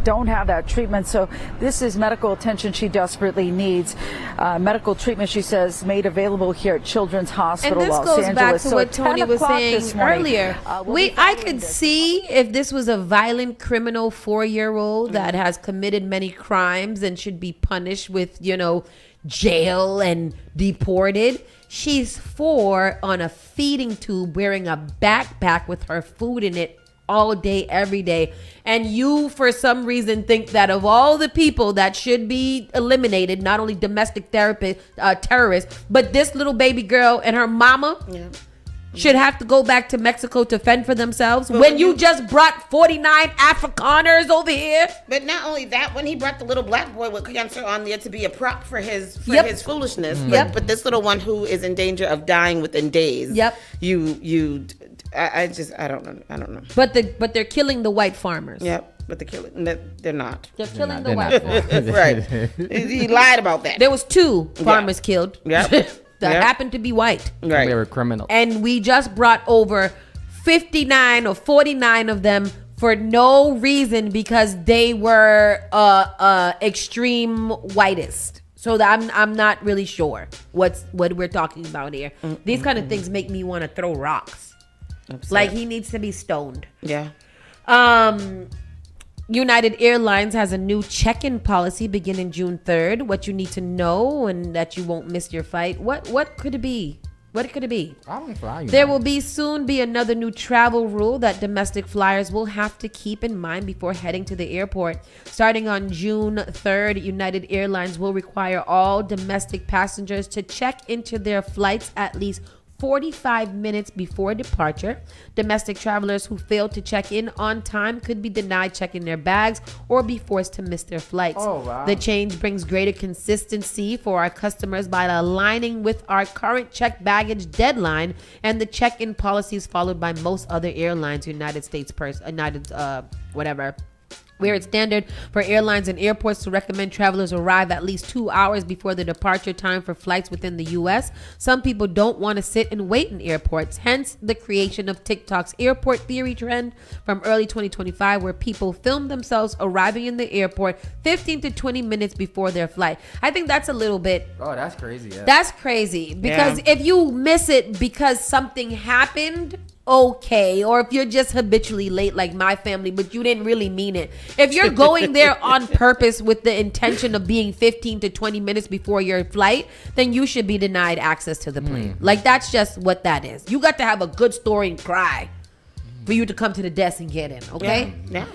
don't have that treatment. So this is medical attention she desperately needs. Medical treatment, she says, made available here at Children's Hospital and this Los goes Angeles. back to So what Tony was saying earlier. I could see if this was a violent criminal 4-year-old that has committed many crimes and should be punished with, jail and deported. She's 4 on a feeding tube wearing a backpack with her food in it all day, every day. And you, for some reason, think that of all the people that should be eliminated, not only domestic terrorists, but this little baby girl and her mama should have to go back to Mexico to fend for themselves when you just brought 49 Afrikaners over here. But not only that, when he brought the little black boy with cancer on there to be a prop for his foolishness, but this little one who is in danger of dying within days. I don't know. But they're killing the white farmers. Yep. But they're not. They're killing the white farmers. Right. He lied about that. There was 2 farmers killed. Yep. That happened to be white. Right. They were criminals. And we just brought over 59 or 49 of them for no reason because they were extreme whitest. So I'm not really sure what we're talking about here. These kind of things make me want to throw rocks. Upset. Like he needs to be stoned. Yeah. United Airlines has a new check-in policy beginning June 3rd. What you need to know and that you won't miss your flight. What could it be? What could it be? I don't fly. There will soon be another new travel rule that domestic flyers will have to keep in mind before heading to the airport. Starting on June 3rd, United Airlines will require all domestic passengers to check into their flights at least 45 minutes before departure. Domestic travelers who fail to check in on time could be denied checking their bags or be forced to miss their flights. Oh, wow. The change brings greater consistency for our customers by aligning with our current check baggage deadline and the check-in policies followed by most other airlines, where it's standard for airlines and airports to recommend travelers arrive at least 2 hours before the departure time for flights within the U.S. Some people don't want to sit and wait in airports, hence the creation of TikTok's airport theory trend from early 2025, where people film themselves arriving in the airport 15 to 20 minutes before their flight. I think that's a little bit... Oh, that's crazy. Yeah. That's crazy because if you miss it because something happened... okay, or if you're just habitually late like my family, but you didn't really mean it. If you're going there on purpose with the intention of being 15 to 20 minutes before your flight, then you should be denied access to the plane. Like, that's just what that is. You got to have a good story and cry for you to come to the desk and get in, okay? Yeah.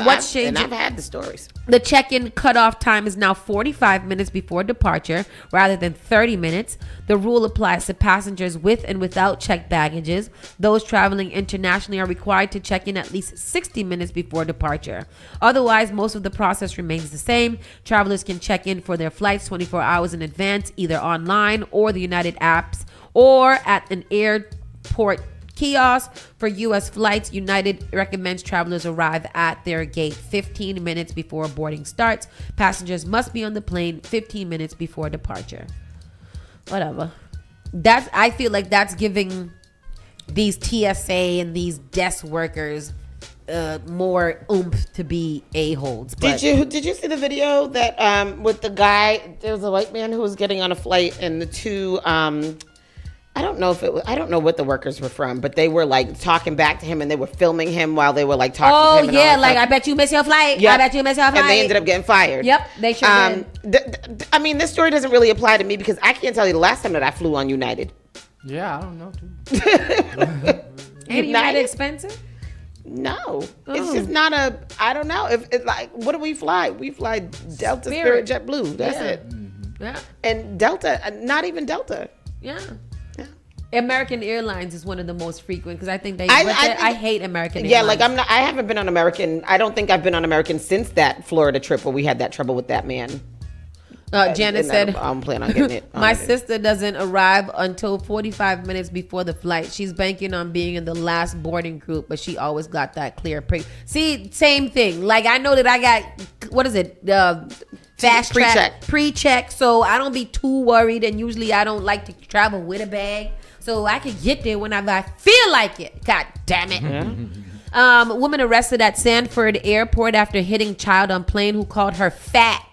What's changing? And I've had the stories. The check-in cutoff time is now 45 minutes before departure rather than 30 minutes. The rule applies to passengers with and without checked baggages. Those traveling internationally are required to check in at least 60 minutes before departure. Otherwise, most of the process remains the same. Travelers can check in for their flights 24 hours in advance, either online or the United apps or at an airport kiosk. For U.S. flights, United recommends travelers arrive at their gate 15 minutes before boarding starts. Passengers must be on the plane 15 minutes before departure. Whatever. I feel like that's giving these TSA and these desk workers more oomph to be a-holes. Did you see the video that with the guy? There was a white man who was getting on a flight, and the two I don't know what the workers were from, but they were like talking back to him and they were filming him while they were like talking to him. Oh yeah, like, I bet you miss your flight. Yep. I bet you miss your flight. And they ended up getting fired. Yep, they sure did. I mean, this story doesn't really apply to me because I can't tell you the last time that I flew on United. Yeah, I don't know too. Ain't United expensive? No, it's just not a. I don't know if it's like. What do we fly? We fly Delta, Spirit, JetBlue. That's it. Mm-hmm. Yeah. And Delta, not even Delta. Yeah. American Airlines is one of the most frequent because I think I hate American Airlines. Yeah, like I haven't been on American. I don't think I've been on American since that Florida trip where we had that trouble with that man. Janet said, I'm planning on getting it. my sister doesn't arrive until 45 minutes before the flight. She's banking on being in the last boarding group, but she always got that clear. See, same thing. Like, I know that I got, what is it? Fast track, pre-check. So I don't be too worried. And usually I don't like to travel with a bag. So I can get there whenever I feel like it. God damn it. Yeah. Woman arrested at Sanford Airport after hitting child on plane who called her fat.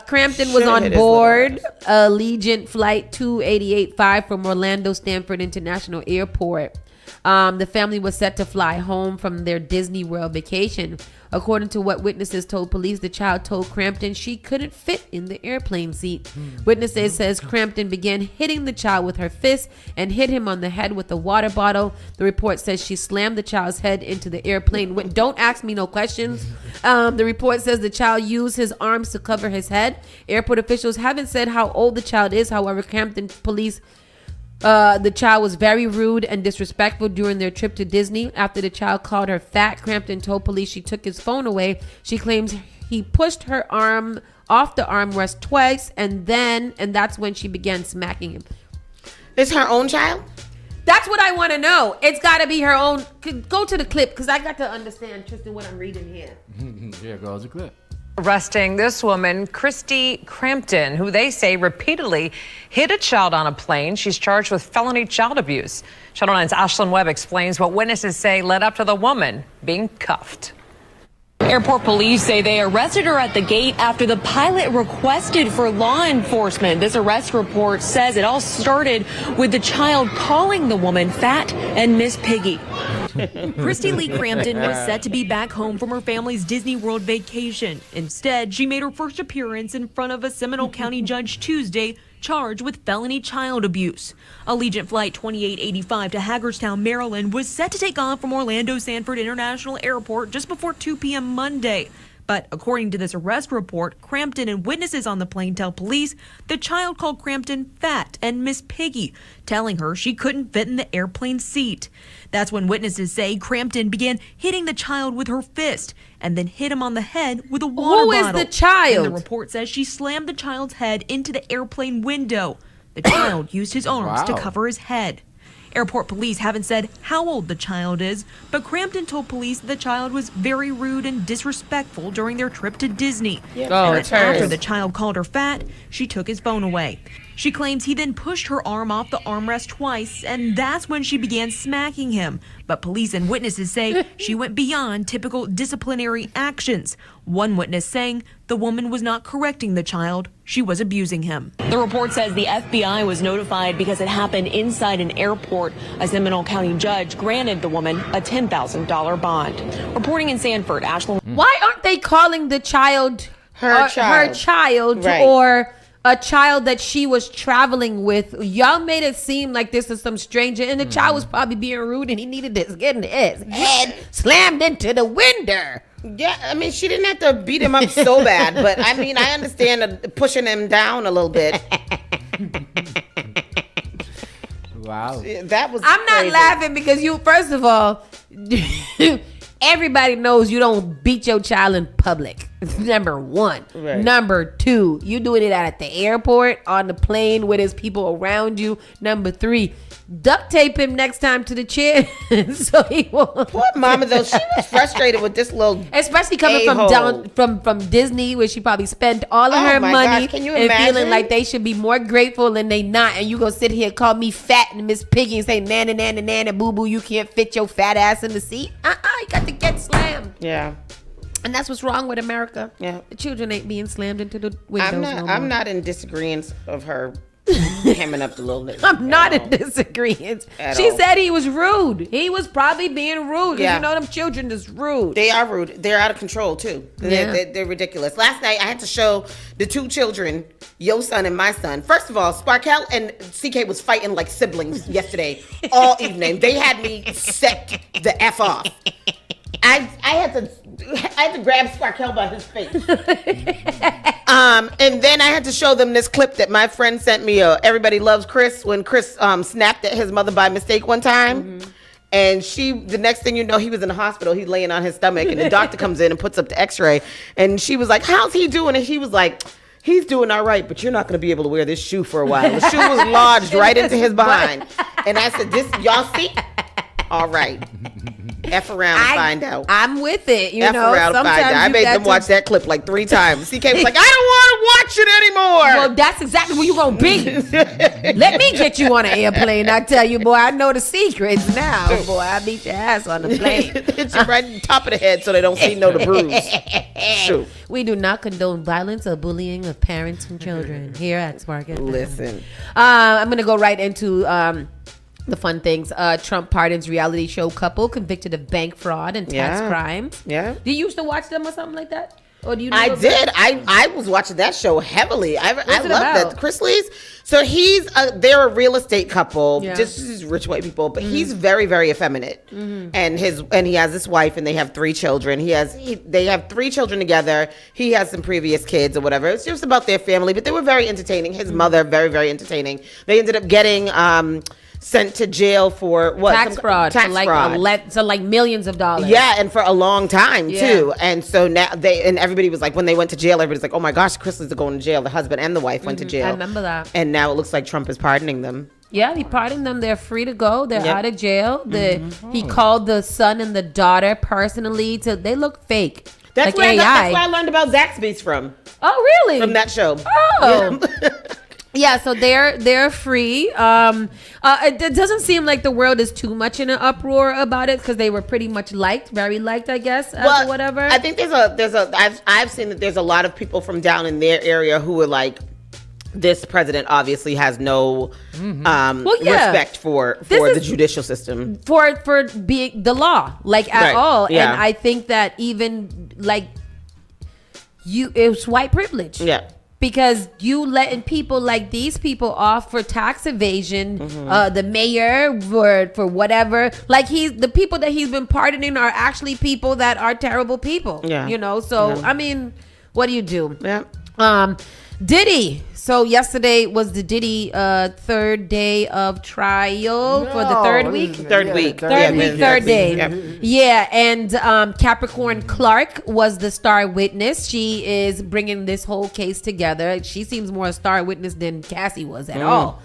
Crampton was on board Allegiant Flight 2885 from Orlando Stanford International Airport. The family was set to fly home from their Disney World vacation. According to what witnesses told police, the child told Crampton she couldn't fit in the airplane seat. Witnesses says Crampton began hitting the child with her fist and hit him on the head with a water bottle. The report says she slammed the child's head into the airplane. Don't ask me no questions. The report says the child used his arms to cover his head. Airport officials haven't said how old the child is. However, Crampton police the child was very rude and disrespectful during their trip to Disney. After the child called her fat, Crampton told police she took his phone away. She claims he pushed her arm off the armrest twice, and that's when she began smacking him. It's her own child? That's what I want to know. It's got to be her own. Go to the clip, because I got to understand, Tristan, what I'm reading here. Here goes the clip. Arresting this woman, Christy Crampton, who they say repeatedly hit a child on a plane. She's charged with felony child abuse. Channel 9's Ashlyn Webb explains what witnesses say led up to the woman being cuffed. Airport police say they arrested her at the gate after the pilot requested for law enforcement. This arrest report says it all started with the child calling the woman fat and Miss Piggy. Christy Lee Crampton was set to be back home from her family's Disney World vacation. Instead, she made her first appearance in front of a Seminole County judge Tuesday, charged with felony child abuse. Allegiant Flight 2885 to Hagerstown, Maryland was set to take off from Orlando Sanford International Airport just before 2 p.m. Monday. But according to this arrest report, Crampton and witnesses on the plane tell police the child called Crampton fat and Miss Piggy, telling her she couldn't fit in the airplane seat. That's when witnesses say Crampton began hitting the child with her fist and then hit him on the head with a water bottle. Who is the child? And the report says she slammed the child's head into the airplane window. The child used his arms to cover his head. Airport police haven't said how old the child is, but Crampton told police the child was very rude and disrespectful during their trip to Disney. After the child called her fat, she took his phone away. She claims he then pushed her arm off the armrest twice, and that's when she began smacking him. But police and witnesses say she went beyond typical disciplinary actions. One witness saying the woman was not correcting the child, she was abusing him. The report says the FBI was notified because it happened inside an airport. A Seminole County judge granted the woman a $10,000 bond. Reporting in Sanford, Ashlyn. Why aren't they calling the child her child, right, or a child that she was traveling with? Y'all made it seem like this is some stranger, and the child was probably being rude, and he needed to get his head slammed into the window. Yeah, I mean, she didn't have to beat him up so bad, but I mean, I understand pushing him down a little bit. Wow. That was I'm not laughing because you, first of all, everybody knows you don't beat your child in public. Number one. Right. Number two, you doing it at the airport, on the plane with his people around you. Number three, duct tape him next time to the chair so he won't. Poor mama though, she was frustrated with this little, especially coming from Disney, where she probably spent all of her money, Can you and imagine? feeling like they should be more grateful and they not. And you gonna sit here and call me fat and Miss Piggy and say nana nana nana boo boo, you can't fit your fat ass in the seat. You got to get slammed. Yeah. And that's what's wrong with America. Yeah. The children ain't being slammed into the windows. I'm not in disagreement of her hamming up the little nigga. I'm not in disagreement. She said he was rude. He was probably being rude. Yeah. You know them children is rude. They are rude. They're out of control too. Yeah. They're ridiculous. Last night I had to show the two children, your son and my son. First of all, Sparkell and CK was fighting like siblings yesterday all evening. They had me set the F off. I had to grab Sparkell by his face. And then I had to show them this clip that my friend sent me. Everybody loves Chris, when Chris snapped at his mother by mistake one time. And the next thing you know, he was in the hospital. He's laying on his stomach, and the doctor comes in and puts up the X-ray. And she was like, "How's he doing?" And he was like, "He's doing all right, but you're not going to be able to wear this shoe for a while." The shoe was lodged right into his behind. And I said, "This, y'all see? All right. F around and find out." I'm with it. F around and find out. I made them watch that clip like 3 times. CK was like, "I don't want to watch it anymore." Well, that's exactly where you going to be. Let me get you on an airplane. I tell you, boy, I know the secrets now. Boy, I beat your ass on the plane. Hit you right on top of the head so they don't see the bruise. Shoot. We do not condone violence or bullying of parents and children here at Spark FM. Listen. I'm going to go right into the fun things. Trump pardons reality show couple convicted of bank fraud and tax crimes. Yeah. Do you used to watch them or something like that? Or do you know I did. I was watching that show heavily. I love that. Chris Lee's. So they're a real estate couple, just rich white people, but he's very, very effeminate. And he has this wife, and they have 3 children. They have 3 children together. He has some previous kids or whatever. It's just about their family, but they were very entertaining. His mother, very, very entertaining. They ended up getting sent to jail for what? Tax fraud. Tax fraud. So like millions of dollars. Yeah, and for a long time too. And so now everybody was like, when they went to jail, everybody's like, "Oh my gosh, Chris Lee's are going to jail." The husband and the wife went to jail. I remember that. And now it looks like Trump is pardoning them. Yeah, he pardoned them. They're free to go. They're out of jail. He called the son and the daughter personally. They look fake. That's like where I learned about Zaxby's from. Oh, really? From that show. Oh. Yeah, so they're free. It doesn't seem like the world is too much in an uproar about it because they were pretty much very liked, I guess. Well, whatever. I think I've seen that there's a lot of people from down in their area who are like, this president obviously has no respect for the judicial system, for being the law, like at all. Yeah. And I think that even like it's white privilege. Yeah. Because you letting people like these people off for tax evasion, the mayor for whatever. Like the people that he's been pardoning are actually people that are terrible people. Yeah. You know, so I mean, what do you do? Yeah. Diddy. So yesterday was the Diddy third day of trial for the third week. Third day. Yeah, and Capricorn Clark was the star witness. She is bringing this whole case together. She seems more a star witness than Cassie was at all.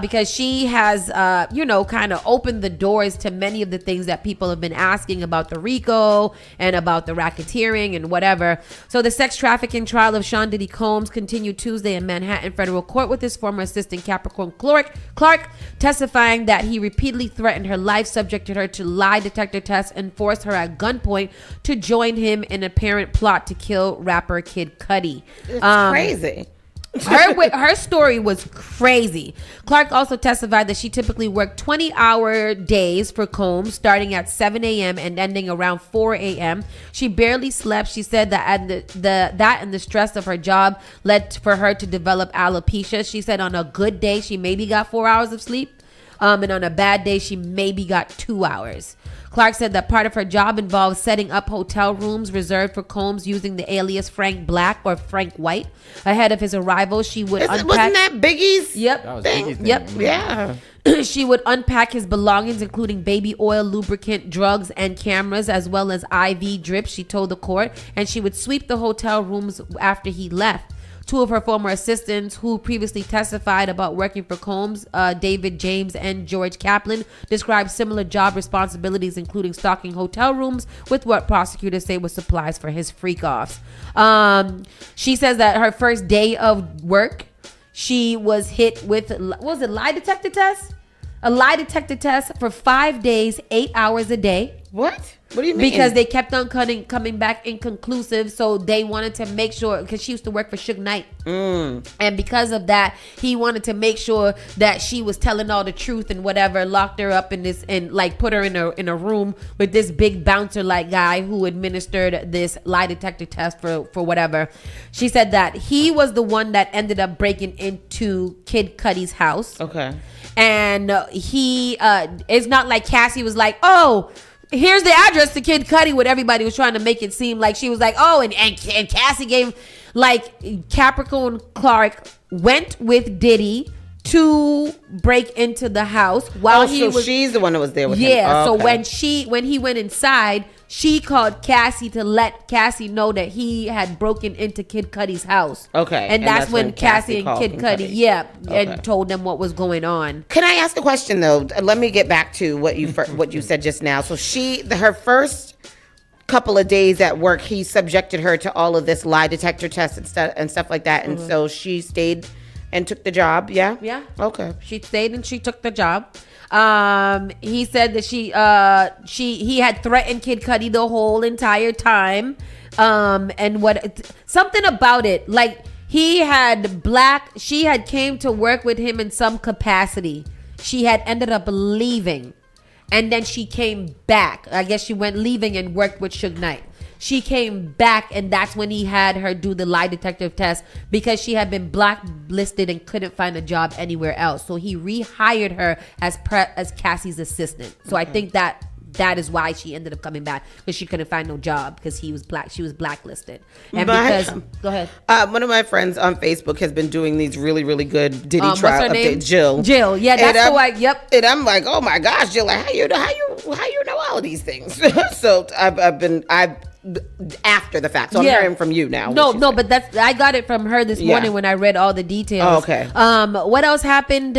Because she has, kind of opened the doors to many of the things that people have been asking about the RICO and about the racketeering and whatever. So the sex trafficking trial of Sean Diddy Combs continued Tuesday in Manhattan federal court with his former assistant Capricorn Clark testifying that he repeatedly threatened her life, subjected her to lie detector tests, and forced her at gunpoint to join him in an apparent plot to kill rapper Kid Cudi. It's crazy. Her story was crazy. Clark also testified that she typically worked 20-hour days for Combs, starting at 7 a.m. and ending around 4 a.m. She barely slept. She said that that and the stress of her job led for her to develop alopecia. She said on a good day, she maybe got 4 hours of sleep. And on a bad day, she maybe got 2 hours. Clark said that part of her job involved setting up hotel rooms reserved for Combs using the alias Frank Black or Frank White. Ahead of his arrival, she would unpack... Wasn't that Biggie's thing? Yep. Yeah. She would unpack his belongings, including baby oil, lubricant, drugs, and cameras, as well as IV drips, she told the court. And she would sweep the hotel rooms after he left. 2 of her former assistants who previously testified about working for Combs, David James and George Kaplan, described similar job responsibilities, including stocking hotel rooms with what prosecutors say was supplies for his freak-offs. She says that her first day of work, she was hit with, lie detector test? A lie detector test for 5 days, 8 hours a day. What? What do you mean? Because they kept on coming back inconclusive, so they wanted to make sure, because she used to work for Suge Knight, and because of that, he wanted to make sure that she was telling all the truth and whatever. Locked her up in this and like put her in a room with this big bouncer like guy who administered this lie detector test for whatever. She said that he was the one that ended up breaking into Kid Cudi's house. Okay, and he it's not like Cassie was like, oh, here's the address to Kid Cudi, what everybody was trying to make it seem like. She was like, oh, and Cassie gave, like, Capricorn Clark went with Diddy to break into the house while she's the one that was there with him. Yeah. Oh, okay. So when he went inside, she called Cassie to let Cassie know that he had broken into Kid Cudi's house. Okay. And that's when Cassie and Kid Cudi, and told them what was going on. Can I ask a question though? Let me get back to what you said just now. So her first couple of days at work, he subjected her to all of this lie detector tests and stuff like that, and so she stayed and took the job. Yeah. Okay. She stayed and she took the job. He said that he had threatened Kid Cudi the whole entire time. And something about it, like she had came to work with him in some capacity. She had ended up leaving, and then she came back. I guess she went leaving and worked with Suge Knight. She came back, and that's when he had her do the lie detector test because she had been blacklisted and couldn't find a job anywhere else. So he rehired her as Cassie's assistant. So I think that is why she ended up coming back, because she couldn't find no job because she was blacklisted. And go ahead. One of my friends on Facebook has been doing these really, really good Diddy trial updates. Jill. Yeah, that's the one. Yep. And I'm like, oh my gosh, Jill, like, how you know all of these things? So I've after the fact. So I'm hearing from you now. No, but I got it from her this morning when I read all the details. Oh, okay. What else happened?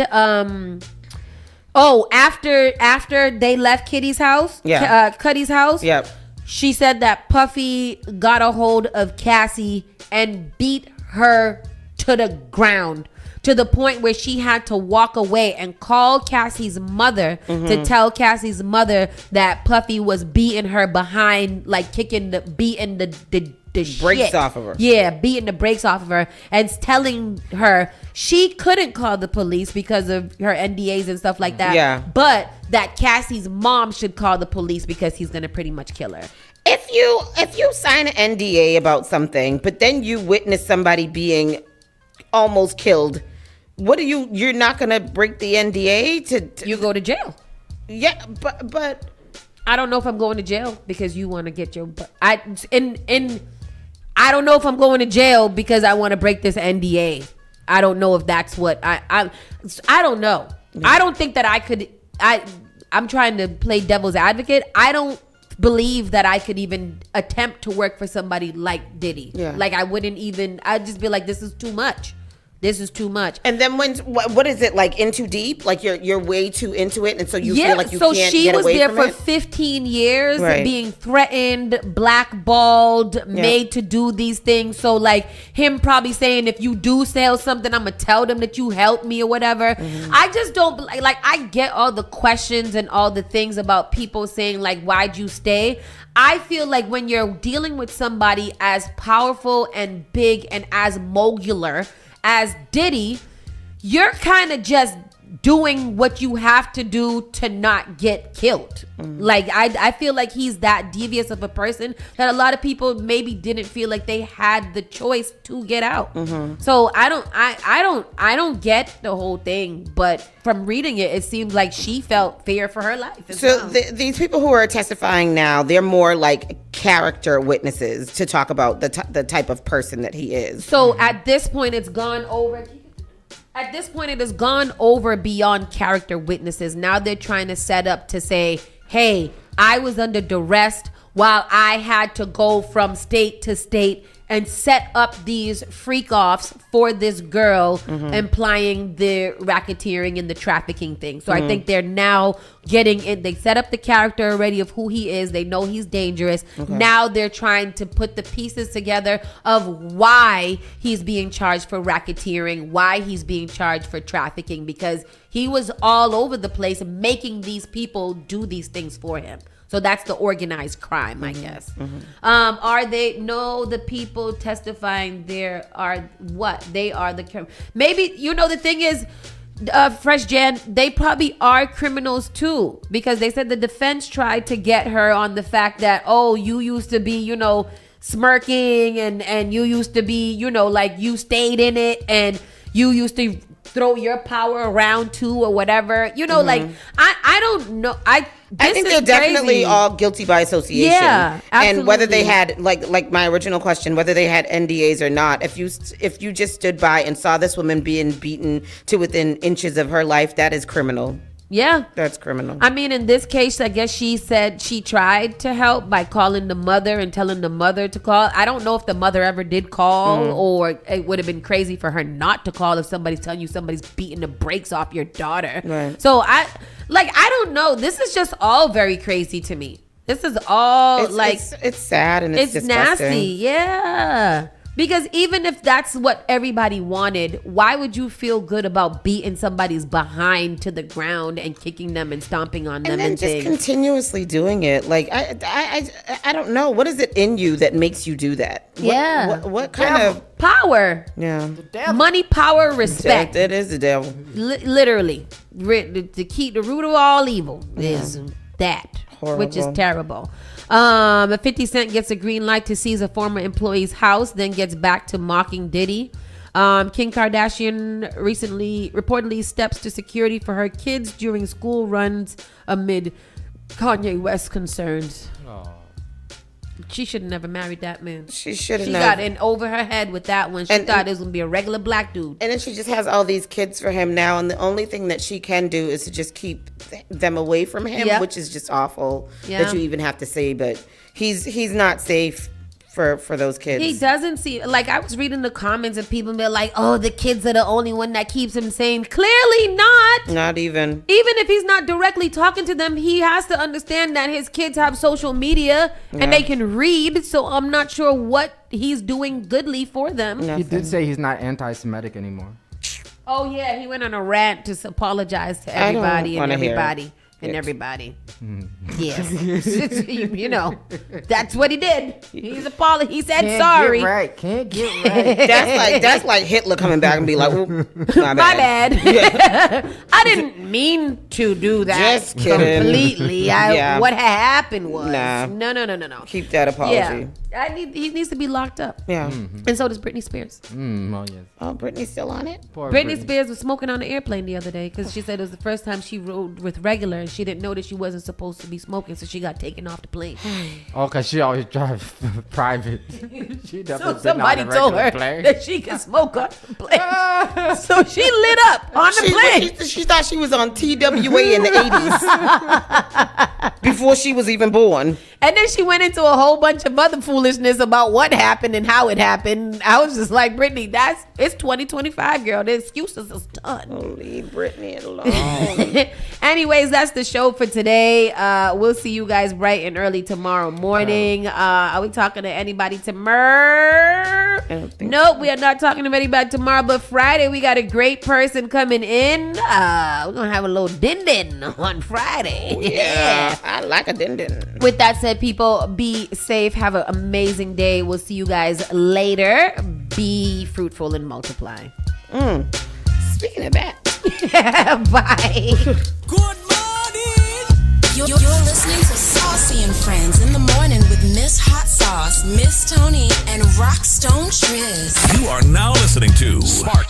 After they left Cudi's house. Yep. She said that Puffy got a hold of Cassie and beat her to the ground, to the point where she had to walk away and call Cassie's mother to tell Cassie's mother that Puffy was beating her behind, like beating the brakes off of her. Yeah, beating the brakes off of her, and telling her she couldn't call the police because of her NDAs and stuff like that. Yeah. But that Cassie's mom should call the police because he's gonna pretty much kill her. If you sign an NDA about something, but then you witness somebody being almost killed, you're not gonna break the NDA to you go to jail. Yeah, but I don't know if I'm going to jail because you want to get your I don't know if I'm going to jail because I want to break this NDA. I don't know if that's what I don't know. I don't think that I could. I'm trying to play devil's advocate. I don't believe that I could even attempt to work for somebody like Diddy. Yeah. Like I wouldn't even. I'd just be like, this is too much. This is too much. And then what is it, like, in too deep? Like you're way too into it, and so you feel like you can't get away from it? So she was there for 15 years, being threatened, blackballed, made to do these things. So like him probably saying, if you do sell something, I'm gonna tell them that you helped me or whatever. I just don't like. I get all the questions and all the things about people saying like, why'd you stay? I feel like when you're dealing with somebody as powerful and big and as mogular as Diddy, you're kind of just doing what you have to do to not get killed. Like I feel like he's that devious of a person that a lot of people maybe didn't feel like they had the choice to get out. So I don't get the whole thing, but from reading it, it seems like she felt fear for her life. So these people who are testifying now, they're more like character witnesses to talk about the type of person that he is. So at this point, it's gone over. At this point, it has gone over beyond character witnesses. Now they're trying to set up to say, hey, I was under duress while I had to go from state to state and set up these freak-offs for this girl, implying the racketeering and the trafficking thing. So I think they're now getting in. They set up the character already of who he is. They know he's dangerous. Now they're trying to put the pieces together of why he's being charged for racketeering, why he's being charged for trafficking, because he was all over the place making these people do these things for him. So that's the organized crime, I guess. Are they? No, the people testifying there are what? They are the maybe. You know, the thing is, Fresh Jan, they probably are criminals too, because they said the defense tried to get her on the fact that, oh, you used to be, you know, smirking and you used to be, you know, like you stayed in it and you used to throw your power around too or whatever. You know, like I don't know. I think they're definitely all guilty by association. Yeah, absolutely. And whether they had like my original question, whether they had NDAs or not, if you just stood by and saw this woman being beaten to within inches of her life, that is criminal. Yeah. That's criminal. I mean, in this case, I guess she said she tried to help by calling the mother and telling the mother to call. I don't know if the mother ever did call or it would have been crazy for her not to call if somebody's telling you somebody's beating the brakes off your daughter. Right. So I don't know. This is just all very crazy to me. This is all it's sad and it's disgusting. Nasty. Yeah. Because even if that's what everybody wanted, why would you feel good about beating somebody's behind to the ground and kicking them and stomping on them and then and just things? continuously doing it? Like I don't know. What is it in you that makes you do that? What kind of power? Yeah, money, power, respect. That is the devil. Literally, to keep the root of all evil is that, which is terrible. 50 Cent gets a green light to seize a former employee's house, then gets back to mocking Diddy. Kim Kardashian reportedly steps to security for her kids during school runs amid Kanye West concerns. She should have never married that man. She should have. She got in over her head with that one. She thought it was gonna be a regular black dude. And then she just has all these kids for him now, and the only thing that she can do is to just keep them away from him, which is just awful that you even have to say. But he's not safe for those kids. He doesn't see, like, I was reading the comments and people be like, oh, the kids are the only one that keeps him sane. Clearly not. Not even if he's not directly talking to them, he has to understand that his kids have social media and they can read. So I'm not sure what he's doing goodly for them. He did say he's not anti-Semitic anymore. Oh yeah, he went on a rant to apologize to everybody and everybody. And everybody. Yes. You know, that's what he did. He's apologized. He said sorry. Can't get right. That's like Hitler coming back and be like, my bad. I didn't mean to do that. Just kidding. Completely. What happened was. No. Keep that apology. Yeah. He needs to be locked up. Yeah. And so does Britney Spears. Oh, yes. Oh, Britney's still on it? Britney Spears was smoking on the airplane the other day because she said it was the first time she rode with regular and she didn't know that she wasn't supposed to be smoking, so she got taken off the plane. Oh, because she always drives private. She so somebody told her that she could smoke on the plane. So she lit up on the plane. She thought she was on TWA in the 80s. Before she was even born. And then she went into a whole bunch of other foolishness about what happened and how it happened. I was just like, Brittany, it's 2025, girl. The excuses is done. Oh, leave Brittany alone. Anyways, that's the show for today. We'll see you guys bright and early tomorrow morning. Are we talking to anybody tomorrow? Nope, we are not talking to anybody tomorrow. But Friday, we got a great person coming in. We're going to have a little din-din on Friday. Oh, yeah, I like a din-din. With that said, people, be safe. Have an amazing day. We'll see you guys later. Be fruitful and multiply. Speaking of that. Bye. Good morning. You're listening to Saucy and Friends in the morning with Miss Hot Sauce, Miss Tony, and Rockstone Triz. You are now listening to Spark